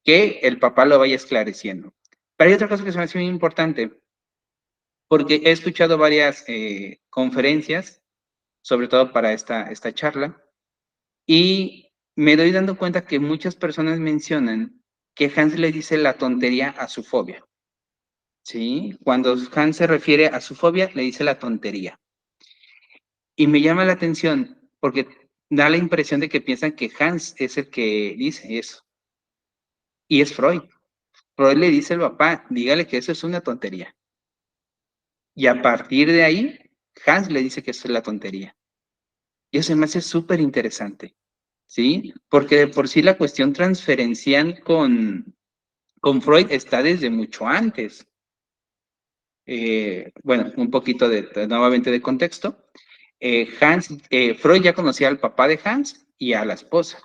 que el papá lo vaya esclareciendo. Pero hay otra cosa que se me hace muy importante. porque he escuchado varias conferencias, sobre todo para esta charla, y me doy dando cuenta que muchas personas mencionan que Hans le dice la tontería a su fobia, ¿sí? Cuando Hans se refiere a su fobia, le dice la tontería. Y me llama la atención porque da la impresión de que piensan que Hans es el que dice eso. Y es Freud. Freud le dice al papá, dígale que eso es una tontería. Y a partir de ahí, Hans le dice que eso es la tontería. Y eso me hace súper interesante, ¿sí? Porque de por sí la cuestión transferencial con Freud está desde mucho antes. Bueno, un poquito nuevamente de contexto. Freud ya conocía al papá de Hans y a la esposa,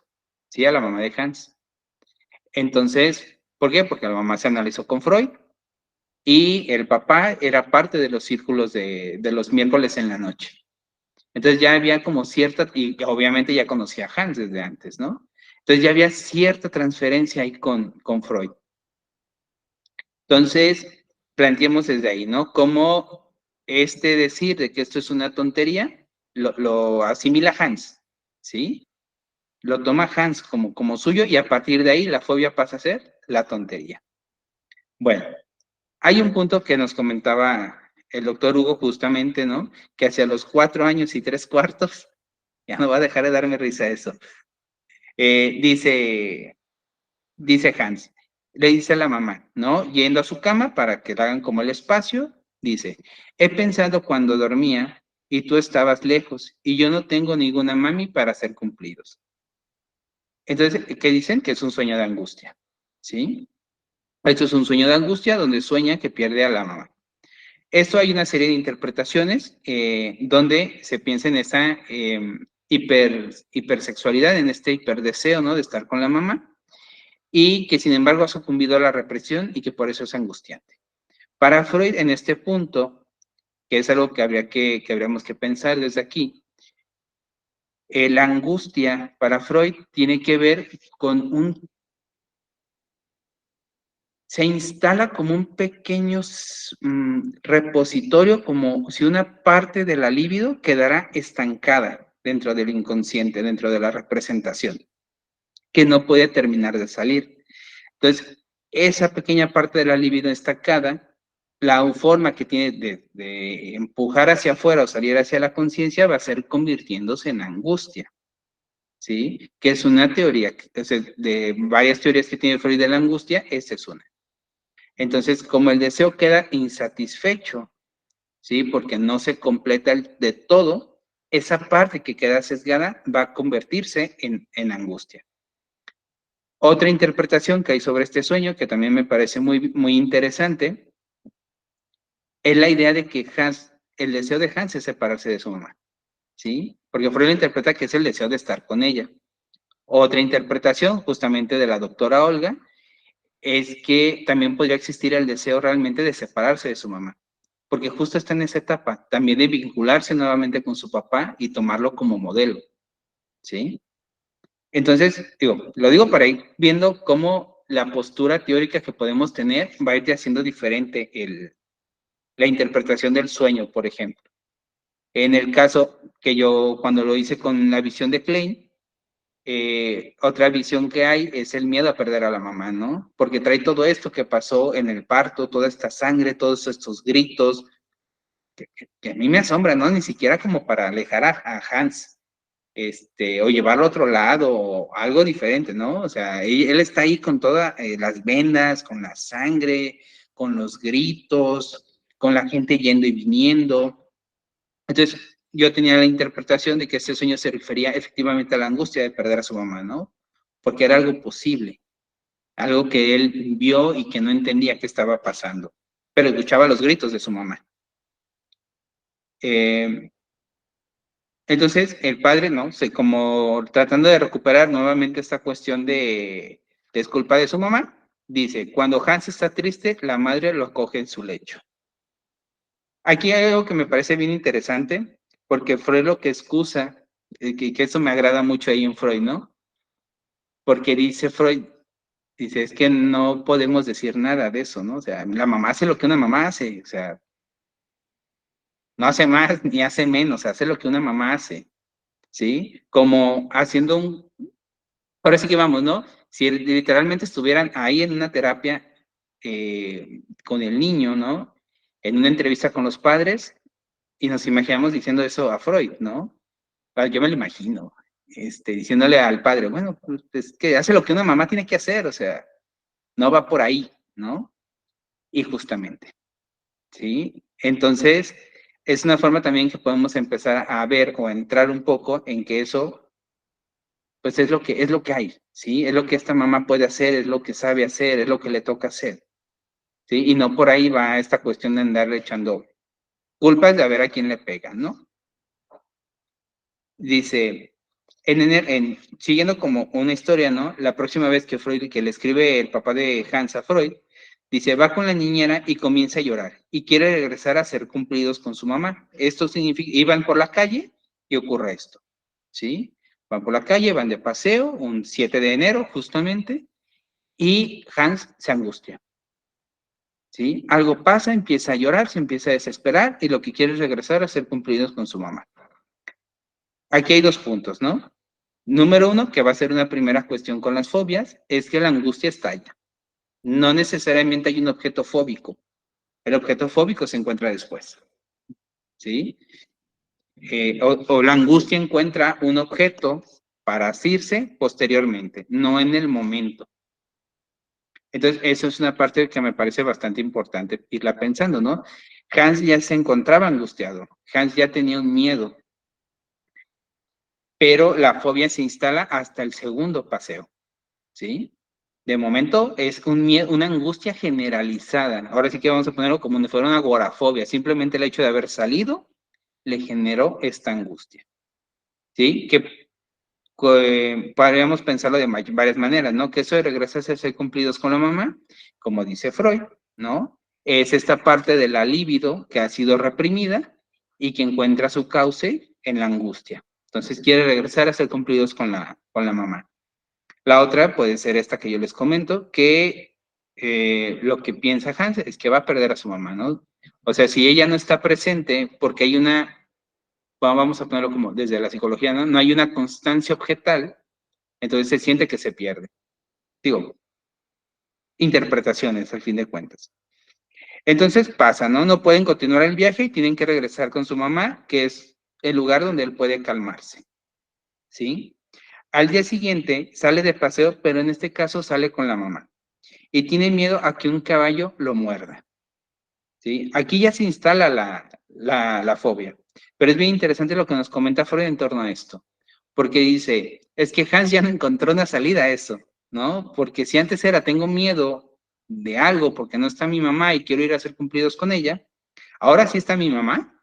¿sí? A la mamá de Hans. Entonces, ¿por qué? Porque la mamá se analizó con Freud y el papá era parte de los círculos de los miércoles en la noche. Entonces ya había como cierta, y obviamente ya conocía a Hans desde antes, ¿no? Entonces ya había cierta transferencia ahí con Freud. Entonces, planteemos desde ahí, ¿no? Cómo decir de que esto es una tontería, lo asimila Hans, ¿sí? Lo toma Hans como suyo y a partir de ahí la fobia pasa a ser la tontería. Bueno, hay un punto que nos comentaba el doctor Hugo justamente, ¿no? Que hacia los 4 años y 3/4, ya no va a dejar de darme risa eso, dice Hans, le dice a la mamá, ¿no? Yendo a su cama para que hagan como el espacio, dice, he pensado cuando dormía y tú estabas lejos y yo no tengo ninguna mami para ser cumplidos. Entonces, ¿qué dicen? Que es un sueño de angustia, ¿sí? Esto es un sueño de angustia donde sueña que pierde a la mamá. Esto hay una serie de interpretaciones donde se piensa en esa hipersexualidad, en este hiperdeseo, ¿no? De estar con la mamá y que sin embargo ha sucumbido a la represión y que por eso es angustiante. Para Freud, en este punto, que es algo que habríamos que pensar desde aquí, la angustia para Freud tiene que ver con se instala como un pequeño repositorio, como si una parte de la libido quedara estancada dentro del inconsciente, dentro de la representación, que no puede terminar de salir. Entonces, esa pequeña parte de la libido estancada, la forma que tiene de empujar hacia afuera o salir hacia la conciencia va a ser convirtiéndose en angustia, ¿sí? Que es una teoría, de varias teorías que tiene Freud de la angustia, esta es una. Entonces, como el deseo queda insatisfecho, ¿sí? Porque no se completa de todo, esa parte que queda sesgada va a convertirse en angustia. Otra interpretación que hay sobre este sueño, que también me parece muy, muy interesante, es la idea de que el deseo de Hans es separarse de su mamá, ¿sí? Porque Freud interpreta que es el deseo de estar con ella. Otra interpretación, justamente de la doctora Olga, es que también podría existir el deseo realmente de separarse de su mamá, porque justo está en esa etapa, también de vincularse nuevamente con su papá y tomarlo como modelo, ¿sí? Entonces, lo digo para ir viendo cómo la postura teórica que podemos tener va a ir haciendo diferente la interpretación del sueño, por ejemplo. En el caso que yo, cuando lo hice con la visión de Klein, otra visión que hay es el miedo a perder a la mamá, ¿no? Porque trae todo esto que pasó en el parto, toda esta sangre, todos estos gritos, que a mí me asombra, ¿no? Ni siquiera como para alejar a Hans, o llevarlo a otro lado, o algo diferente, ¿no? O sea, él está ahí con todas las vendas, con la sangre, con los gritos, con la gente yendo y viniendo. Entonces, yo tenía la interpretación de que ese sueño se refería efectivamente a la angustia de perder a su mamá, ¿no? Porque era algo posible, algo que él vio y que no entendía qué estaba pasando, pero escuchaba los gritos de su mamá. Entonces, el padre, ¿no? Como tratando de recuperar nuevamente esta cuestión de es culpa de su mamá, dice, cuando Hans está triste, la madre lo acoge en su lecho. Aquí hay algo que me parece bien interesante, porque Freud lo que excusa, que eso me agrada mucho ahí en Freud, ¿no? Porque dice Freud, dice, es que no podemos decir nada de eso, ¿no? O sea, la mamá hace lo que una mamá hace, o sea, No hace más ni hace menos, hace lo que una mamá hace, ¿sí? Como haciendo ahora sí que vamos, ¿no? Si literalmente estuvieran ahí en una terapia con el niño, ¿no? En una entrevista con los padres, y nos imaginamos diciendo eso a Freud, ¿no? Yo me lo imagino, diciéndole al padre, bueno, pues es que hace lo que una mamá tiene que hacer, o sea, no va por ahí, ¿no? Y justamente, ¿sí? Entonces, es una forma también que podemos empezar a ver o a entrar un poco en que eso, pues es lo que hay, ¿sí? Es lo que esta mamá puede hacer, es lo que sabe hacer, es lo que le toca hacer, ¿sí? Y no por ahí va esta cuestión de andarle echando culpas de a ver a quién le pega, ¿no? Dice, siguiendo como una historia, ¿no? La próxima vez que Freud, que le escribe el papá de Hans a Freud, dice, va con la niñera y comienza a llorar y quiere regresar a ser cumplidos con su mamá. Esto significa, iban por la calle y ocurre esto, ¿sí? Van por la calle, van de paseo, un 7 de enero justamente, y Hans se angustia, ¿sí? Algo pasa, empieza a llorar, se empieza a desesperar y lo que quiere es regresar a ser cumplidos con su mamá. Aquí hay dos puntos, ¿no? Número uno, que va a ser una primera cuestión con las fobias, es que la angustia estalla. No necesariamente hay un objeto fóbico. El objeto fóbico se encuentra después, ¿sí? O la angustia encuentra un objeto para asirse posteriormente, no en el momento. Entonces, eso es una parte que me parece bastante importante irla pensando, ¿no? Hans ya se encontraba angustiado, Hans ya tenía un miedo, pero la fobia se instala hasta el segundo paseo, ¿sí? De momento es un miedo, una angustia generalizada. Ahora sí que vamos a ponerlo como si fuera una agorafobia. Simplemente el hecho de haber salido le generó esta angustia. ¿Sí? Que podríamos pensarlo de varias maneras, ¿no? Que eso de regresarse a ser cumplidos con la mamá, como dice Freud, ¿no? Es esta parte de la libido que ha sido reprimida y que encuentra su cauce en la angustia. Entonces quiere regresar a ser cumplidos con la mamá. La otra puede ser esta que yo les comento, que lo que piensa Hans es que va a perder a su mamá, ¿no? O sea, si ella no está presente, porque hay una, vamos a ponerlo como desde la psicología, ¿no? No hay una constancia objetal, entonces se siente que se pierde. Digo, interpretaciones al fin de cuentas. Entonces pasa, ¿no? No pueden continuar el viaje y tienen que regresar con su mamá, que es el lugar donde él puede calmarse, ¿sí? Al día siguiente sale de paseo, pero en este caso sale con la mamá. Y tiene miedo a que un caballo lo muerda, ¿sí? Aquí ya se instala la fobia, pero es bien interesante lo que nos comenta Freud en torno a esto, porque dice, es que Hans ya no encontró una salida a eso, ¿no? Porque si antes era, tengo miedo de algo porque no está mi mamá y quiero ir a ser cumplidos con ella, ahora sí está mi mamá,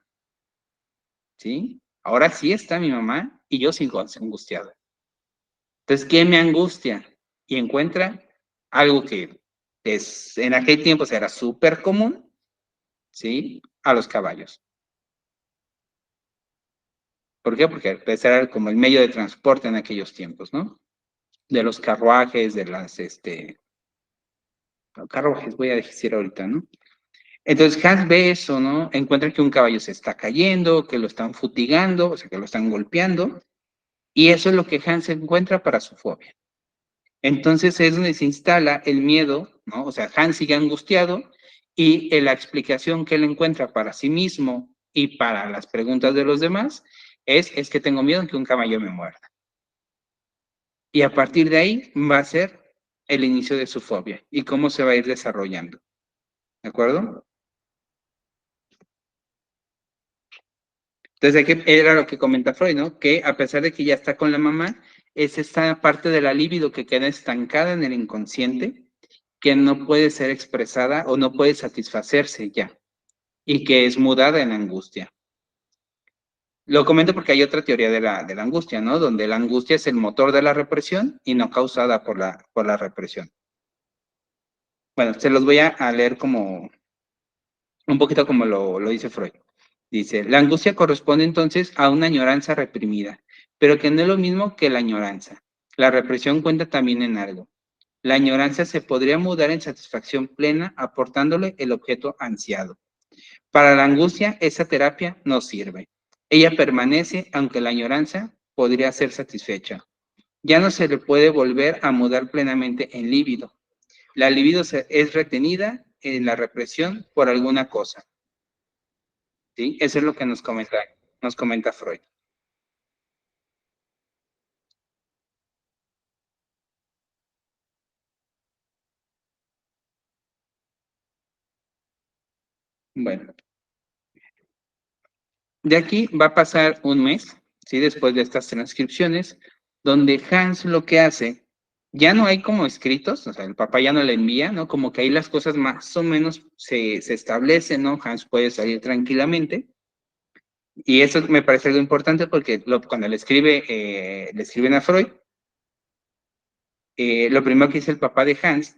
¿sí? Ahora sí está mi mamá y yo sigo angustiado. Entonces, ¿qué me angustia? Y encuentra algo que en aquel tiempo era súper común, ¿sí? A los caballos. ¿Por qué? Porque ese era como el medio de transporte en aquellos tiempos, ¿no? De los carruajes, de las, carruajes voy a decir ahorita, ¿no? Entonces Hans ve eso, ¿no? Encuentra que un caballo se está cayendo, que lo están futigando, o sea, que lo están golpeando, y eso es lo que Hans encuentra para su fobia. Entonces es donde se instala el miedo, ¿no? O sea, Hans sigue angustiado y la explicación que él encuentra para sí mismo y para las preguntas de los demás es que tengo miedo en que un caballo me muerda. Y a partir de ahí va a ser el inicio de su fobia y cómo se va a ir desarrollando. ¿De acuerdo? Entonces, aquí era lo que comenta Freud, ¿no? Que a pesar de que ya está con la mamá, es esta parte de la libido que queda estancada en el inconsciente, que no puede ser expresada o no puede satisfacerse ya, y que es mudada en angustia. Lo comento porque hay otra teoría de la angustia, ¿no? Donde la angustia es el motor de la represión y no causada por la represión. Bueno, se los voy a leer como un poquito como lo dice Freud. Dice, la angustia corresponde entonces a una añoranza reprimida, pero que no es lo mismo que la añoranza. La represión cuenta también en algo. La añoranza se podría mudar en satisfacción plena aportándole el objeto ansiado. Para la angustia, esa terapia no sirve. Ella permanece aunque la añoranza podría ser satisfecha. Ya no se le puede volver a mudar plenamente en líbido. La libido es retenida en la represión por alguna cosa. ¿Sí? Eso es lo que nos comenta Freud. Bueno, de aquí va a pasar un mes, ¿sí? Después de estas transcripciones, donde Hans lo que hace, ya no hay como escritos, o sea, el papá ya no le envía, ¿no? Como que ahí las cosas más o menos se establecen, ¿no? Hans puede salir tranquilamente. Y eso me parece algo importante porque cuando le escriben a Freud, lo primero que dice el papá de Hans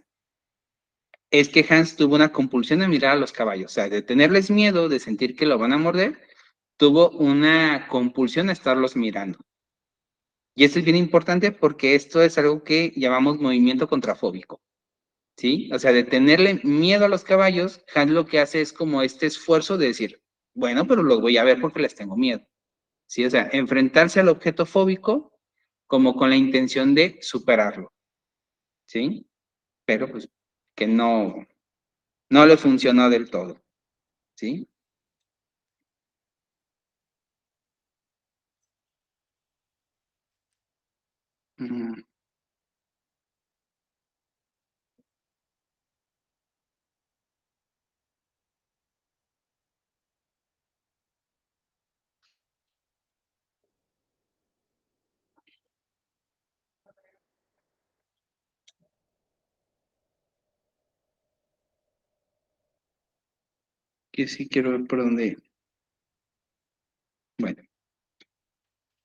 es que Hans tuvo una compulsión a mirar a los caballos, o sea, de tenerles miedo, de sentir que lo van a morder, tuvo una compulsión a estarlos mirando. Y esto es bien importante porque esto es algo que llamamos movimiento contrafóbico, ¿sí? O sea, de tenerle miedo a los caballos, Hans lo que hace es como este esfuerzo de decir, bueno, pero los voy a ver porque les tengo miedo, ¿sí? O sea, enfrentarse al objeto fóbico como con la intención de superarlo, ¿sí? Pero pues que no le funcionó del todo, ¿sí? Mm, que sí quiero ver por dónde. Bueno,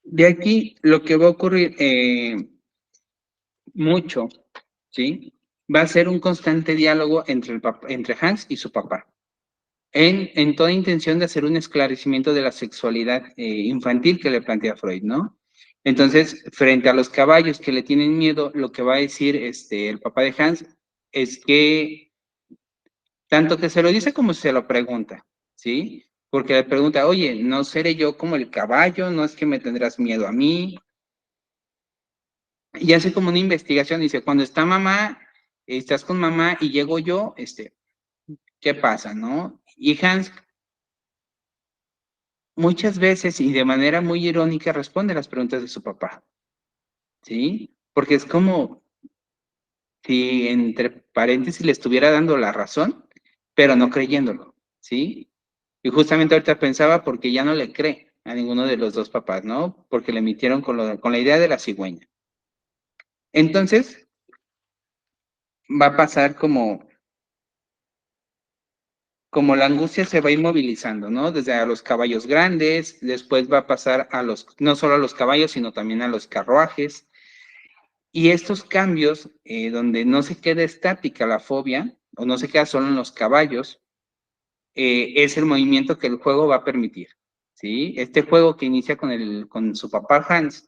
de aquí lo que va a ocurrir mucho, ¿sí? Va a ser un constante diálogo entre Hans y su papá, en toda intención de hacer un esclarecimiento de la sexualidad infantil que le plantea Freud, ¿no? Entonces, frente a los caballos que le tienen miedo, lo que va a decir el papá de Hans es que tanto que se lo dice como se lo pregunta, ¿sí? Porque le pregunta, oye, ¿no seré yo como el caballo? ¿No es que me tendrás miedo a mí? Y hace como una investigación, dice, cuando está mamá, estás con mamá y llego yo, ¿qué pasa, no? Y Hans muchas veces y de manera muy irónica responde a las preguntas de su papá, ¿sí? Porque es como si entre paréntesis le estuviera dando la razón, pero no creyéndolo, ¿sí? Y justamente ahorita pensaba porque ya no le cree a ninguno de los dos papás, ¿no? Porque le emitieron con la idea de la cigüeña. Entonces, va a pasar como la angustia se va inmovilizando, ¿no? Desde a los caballos grandes, después va a pasar no solo a los caballos, sino también a los carruajes. Y estos cambios, donde no se queda estática la fobia, o no se queda solo en los caballos, es el movimiento que el juego va a permitir, ¿sí? Este juego que inicia con su papá Hans,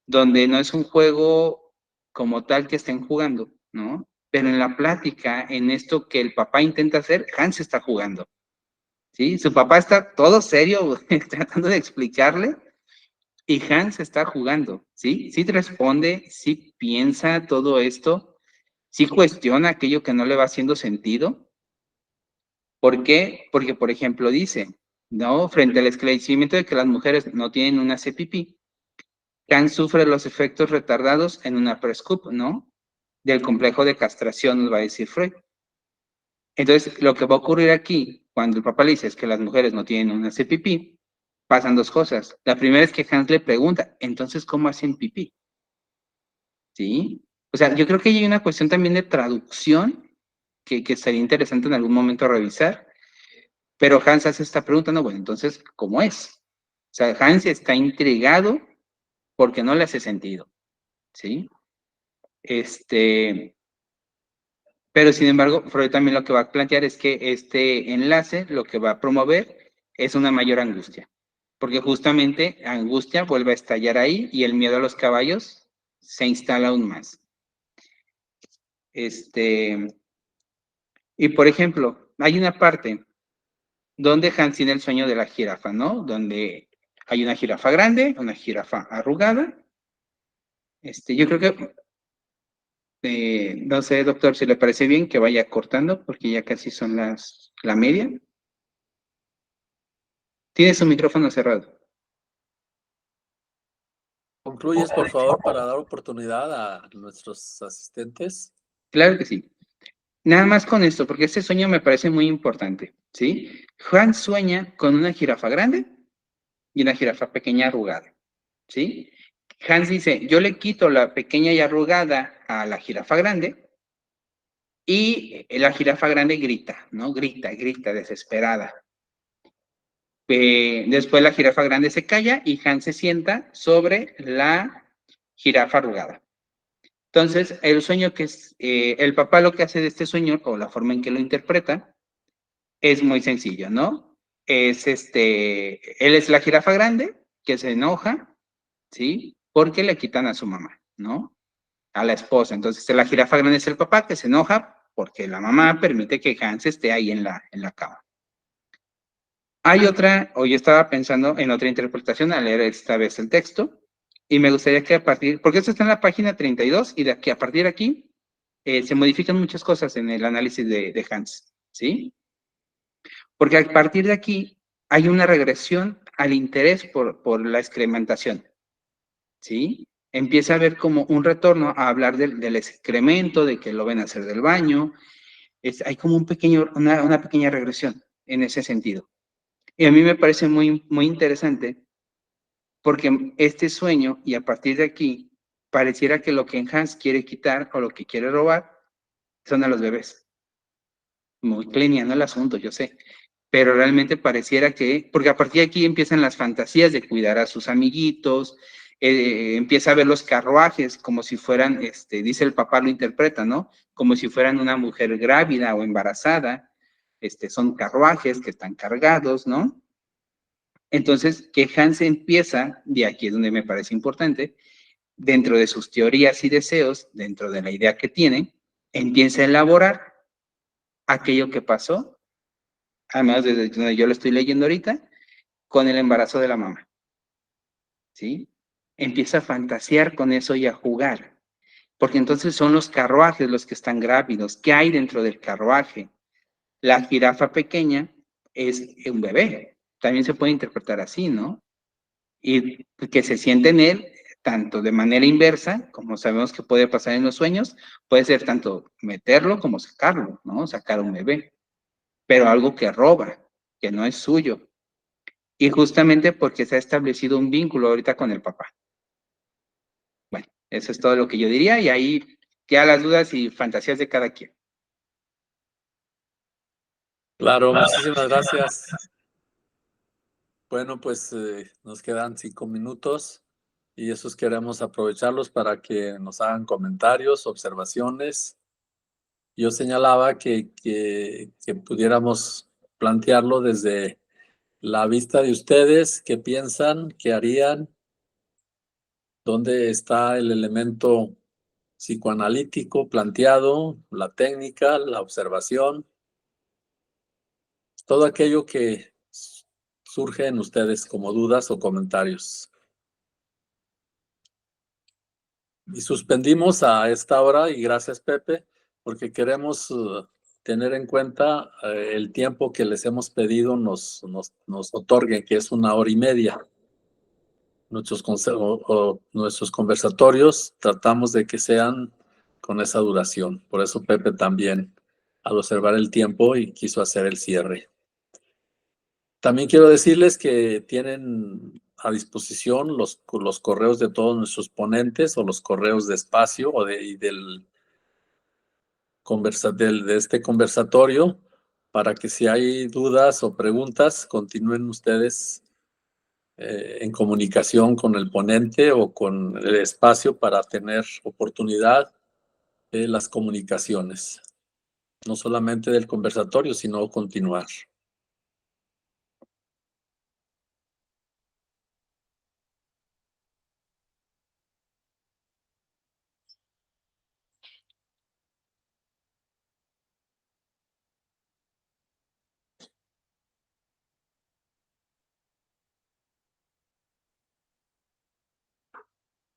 donde no es un juego como tal que estén jugando, ¿no? Pero en la plática, en esto que el papá intenta hacer, Hans está jugando, ¿sí? Su papá está todo serio tratando de explicarle y Hans está jugando, ¿sí? Sí te responde, sí piensa todo esto, sí cuestiona aquello que no le va haciendo sentido. ¿Por qué? Porque, por ejemplo, dice, ¿no? Frente al esclarecimiento de que las mujeres no tienen una CPP, Hans sufre los efectos retardados en una prescup, ¿no? Del complejo de castración, nos va a decir Freud. Entonces, lo que va a ocurrir aquí, cuando el papá le dice es que las mujeres no tienen una CPP, pasan dos cosas. La primera es que Hans le pregunta, entonces, ¿cómo hacen pipí? ¿Sí? O sea, yo creo que hay una cuestión también de traducción que sería interesante en algún momento revisar, pero Hans hace esta pregunta, no, bueno, entonces, ¿cómo es? O sea, Hans está intrigado porque no le hace sentido, ¿sí? Este, pero sin embargo, Freud también lo que va a plantear es que este enlace lo que va a promover es una mayor angustia, porque justamente angustia vuelve a estallar ahí y el miedo a los caballos se instala aún más. Este, y por ejemplo, hay una parte donde Hans tiene el sueño de la jirafa, ¿no? Donde hay una jirafa grande, una jirafa arrugada. Yo creo que, no sé, doctor, si le parece bien que vaya cortando, porque ya casi son la media. Tiene su micrófono cerrado. Concluyes, por favor, para dar oportunidad a nuestros asistentes. Claro que sí. Nada más con esto, porque este sueño me parece muy importante, ¿sí? Hans sueña con una jirafa grande y una jirafa pequeña arrugada, ¿sí? Hans dice, yo le quito la pequeña y arrugada a la jirafa grande y la jirafa grande grita, ¿no? Grita, desesperada. Después la jirafa grande se calla y Hans se sienta sobre la jirafa arrugada. Entonces, el sueño que es, el papá lo que hace de este sueño, o la forma en que lo interpreta, es muy sencillo, ¿no? Él es la jirafa grande que se enoja, ¿sí? Porque le quitan a su mamá, ¿no? A la esposa. Entonces, la jirafa grande es el papá que se enoja porque la mamá permite que Hans esté ahí en la cama. Hay otra, o yo estaba pensando en otra interpretación al leer esta vez el texto, y me gustaría que porque esto está en la página 32, y de aquí, a partir de aquí, se modifican muchas cosas en el análisis de Hans, ¿sí? Porque a partir de aquí hay una regresión al interés por la excrementación, ¿sí? Empieza a haber como un retorno a hablar del excremento, de que lo ven hacer del baño, hay como una pequeña regresión en ese sentido. Y a mí me parece muy, muy interesante porque este sueño, y a partir de aquí, pareciera que lo que Hans quiere quitar o lo que quiere robar son a los bebés. Muy kliniano el asunto, yo sé, pero realmente pareciera que, porque a partir de aquí empiezan las fantasías de cuidar a sus amiguitos, empieza a ver los carruajes como si fueran, dice el papá, lo interpreta, ¿no? Como si fueran una mujer grávida o embarazada, son carruajes que están cargados, ¿no? Entonces, que Hans empieza, de aquí es donde me parece importante, dentro de sus teorías y deseos, dentro de la idea que tiene, empieza a elaborar aquello que pasó, además desde donde yo lo estoy leyendo ahorita, con el embarazo de la mamá, ¿sí? Empieza a fantasear con eso y a jugar, porque entonces son los carruajes los que están grávidos. ¿Qué hay dentro del carruaje? La jirafa pequeña es un bebé, también se puede interpretar así, ¿no? Y que se siente en él tanto de manera inversa, como sabemos que puede pasar en los sueños, puede ser tanto meterlo como sacarlo, ¿no? Sacar un bebé, pero algo que roba, que no es suyo. Y justamente porque se ha establecido un vínculo ahorita con el papá. Bueno, eso es todo lo que yo diría y ahí quedan las dudas y fantasías de cada quien. Claro, muchísimas gracias. Bueno, pues nos quedan 5 minutos y esos queremos aprovecharlos para que nos hagan comentarios, observaciones. Yo señalaba que pudiéramos plantearlo desde la vista de ustedes, qué piensan, qué harían, dónde está el elemento psicoanalítico planteado, la técnica, la observación, todo aquello que surge en ustedes como dudas o comentarios. Y suspendimos a esta hora y gracias, Pepe, porque queremos tener en cuenta el tiempo que les hemos pedido nos otorguen, que es 1 hora y media. Nuestros conversatorios tratamos de que sean con esa duración. Por eso Pepe también, al observar el tiempo, y quiso hacer el cierre. También quiero decirles que tienen a disposición los correos de todos nuestros ponentes o los correos de espacio y de este conversatorio para que si hay dudas o preguntas continúen ustedes en comunicación con el ponente o con el espacio para tener oportunidad de las comunicaciones, no solamente del conversatorio, sino continuar.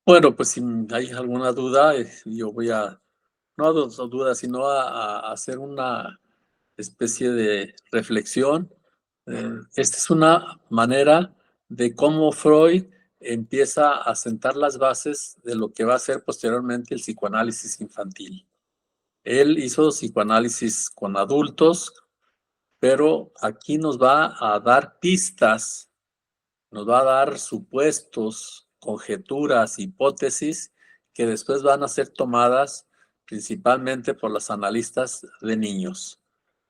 Bueno, pues si hay alguna duda, yo voy a, no a duda, sino a hacer una especie de reflexión. Esta es una manera de cómo Freud empieza a sentar las bases de lo que va a ser posteriormente el psicoanálisis infantil. Él hizo psicoanálisis con adultos, pero aquí nos va a dar pistas, nos va a dar supuestos, conjeturas, hipótesis que después van a ser tomadas principalmente por los analistas de niños.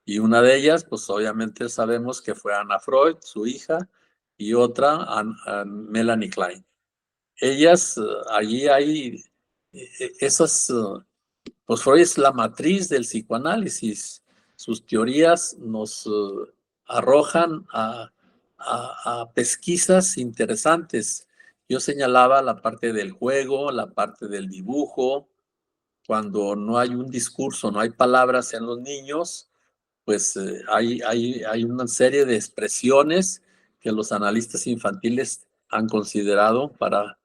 Y una de ellas, pues obviamente sabemos que fue Anna Freud, su hija, y otra, Melanie Klein. Ellas, allí hay esas, pues Freud es la matriz del psicoanálisis. Sus teorías nos arrojan a pesquisas interesantes. Yo señalaba la parte del juego, la parte del dibujo. Cuando no hay un discurso, no hay palabras en los niños, pues hay una serie de expresiones que los analistas infantiles han considerado para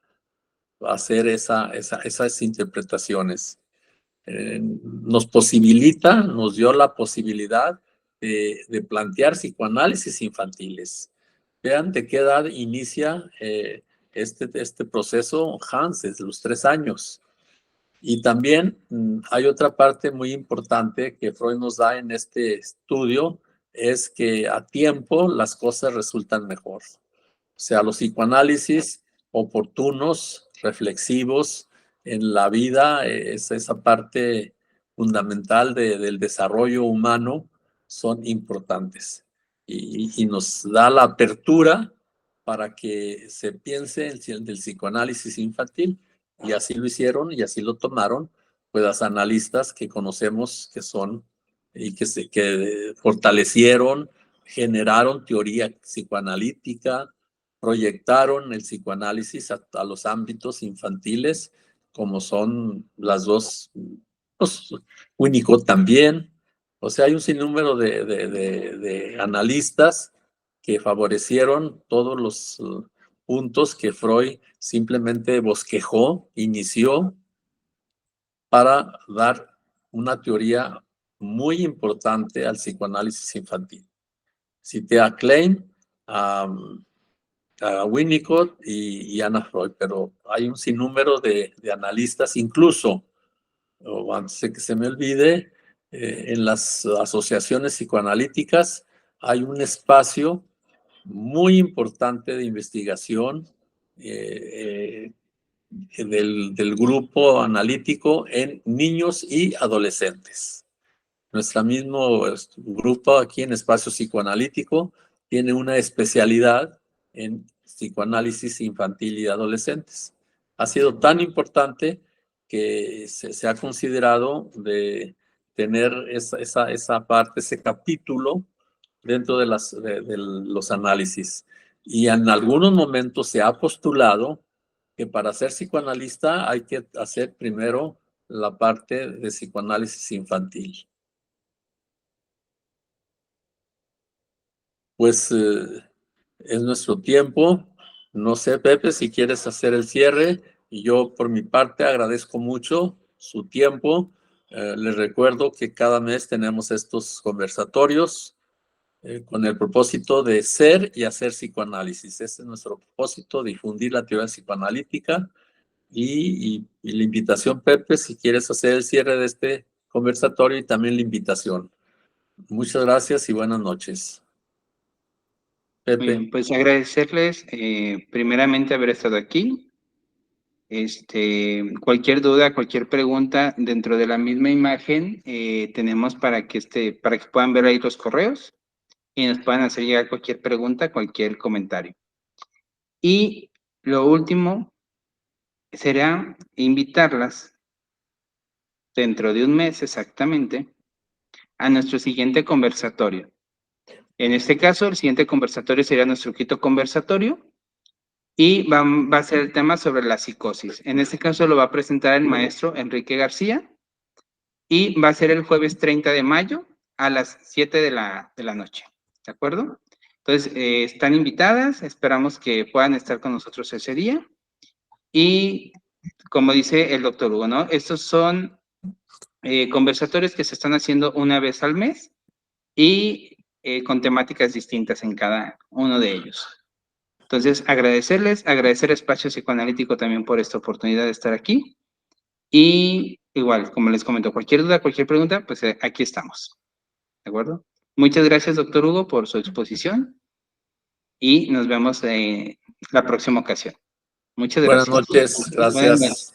hacer esas interpretaciones. Nos posibilita, nos dio la posibilidad de plantear psicoanálisis infantiles. Vean de qué edad inicia este proceso Hans, desde los 3 años. Y también hay otra parte muy importante que Freud nos da en este estudio, es que a tiempo las cosas resultan mejor. O sea, los psicoanálisis oportunos, reflexivos en la vida, es esa parte fundamental del desarrollo humano, son importantes. Y nos da la apertura para que se piense en el psicoanálisis infantil. Y así lo hicieron y así lo tomaron, pues las analistas que conocemos que son y que fortalecieron, generaron teoría psicoanalítica, proyectaron el psicoanálisis a los ámbitos infantiles, como son las dos, pues, Winnicott también. O sea, hay un sinnúmero de analistas que favorecieron todos los puntos que Freud simplemente bosquejó, inició, para dar una teoría muy importante al psicoanálisis infantil. Cité a Klein, a Winnicott y Anna Freud, pero hay un sinnúmero de analistas, incluso, o antes de que se me olvide, en las asociaciones psicoanalíticas hay un espacio muy importante de investigación del grupo analítico en niños y adolescentes. Nuestro mismo grupo aquí en Espacio Psicoanalítico tiene una especialidad en psicoanálisis infantil y adolescentes. Ha sido tan importante que se ha considerado de tener esa parte, ese capítulo dentro de los análisis. Y en algunos momentos se ha postulado que para ser psicoanalista hay que hacer primero la parte de psicoanálisis infantil. Pues es nuestro tiempo. No sé, Pepe, si quieres hacer el cierre. Y yo, por mi parte, agradezco mucho su tiempo. Les recuerdo que cada mes tenemos estos conversatorios con el propósito de ser y hacer psicoanálisis. Ese es nuestro propósito, difundir la teoría psicoanalítica. Y la invitación, Pepe, si quieres hacer el cierre de este conversatorio y también la invitación. Muchas gracias y buenas noches. Muy Pepe. bien, pues agradecerles primeramente haber estado aquí. Cualquier duda, cualquier pregunta dentro de la misma imagen tenemos para que puedan ver ahí los correos y nos puedan hacer llegar cualquier pregunta, cualquier comentario. Y lo último será invitarlas dentro de un mes exactamente a nuestro siguiente conversatorio. En este caso, el siguiente conversatorio sería nuestro quinto conversatorio y va a ser el tema sobre la psicosis. En este caso lo va a presentar el maestro Enrique García y va a ser el jueves 30 de mayo a las 7 de la noche. ¿De acuerdo? Entonces, están invitadas, esperamos que puedan estar con nosotros ese día y como dice el doctor Hugo, ¿no? Estos son conversatorios que se están haciendo una vez al mes y con temáticas distintas en cada uno de ellos. Entonces, agradecer a Espacio Psicoanalítico también por esta oportunidad de estar aquí. Y igual, como les comento, cualquier duda, cualquier pregunta, pues aquí estamos. ¿De acuerdo? Muchas gracias, doctor Hugo, por su exposición y nos vemos la próxima ocasión. Muchas Buenas gracias. noches, Buenas gracias. noches.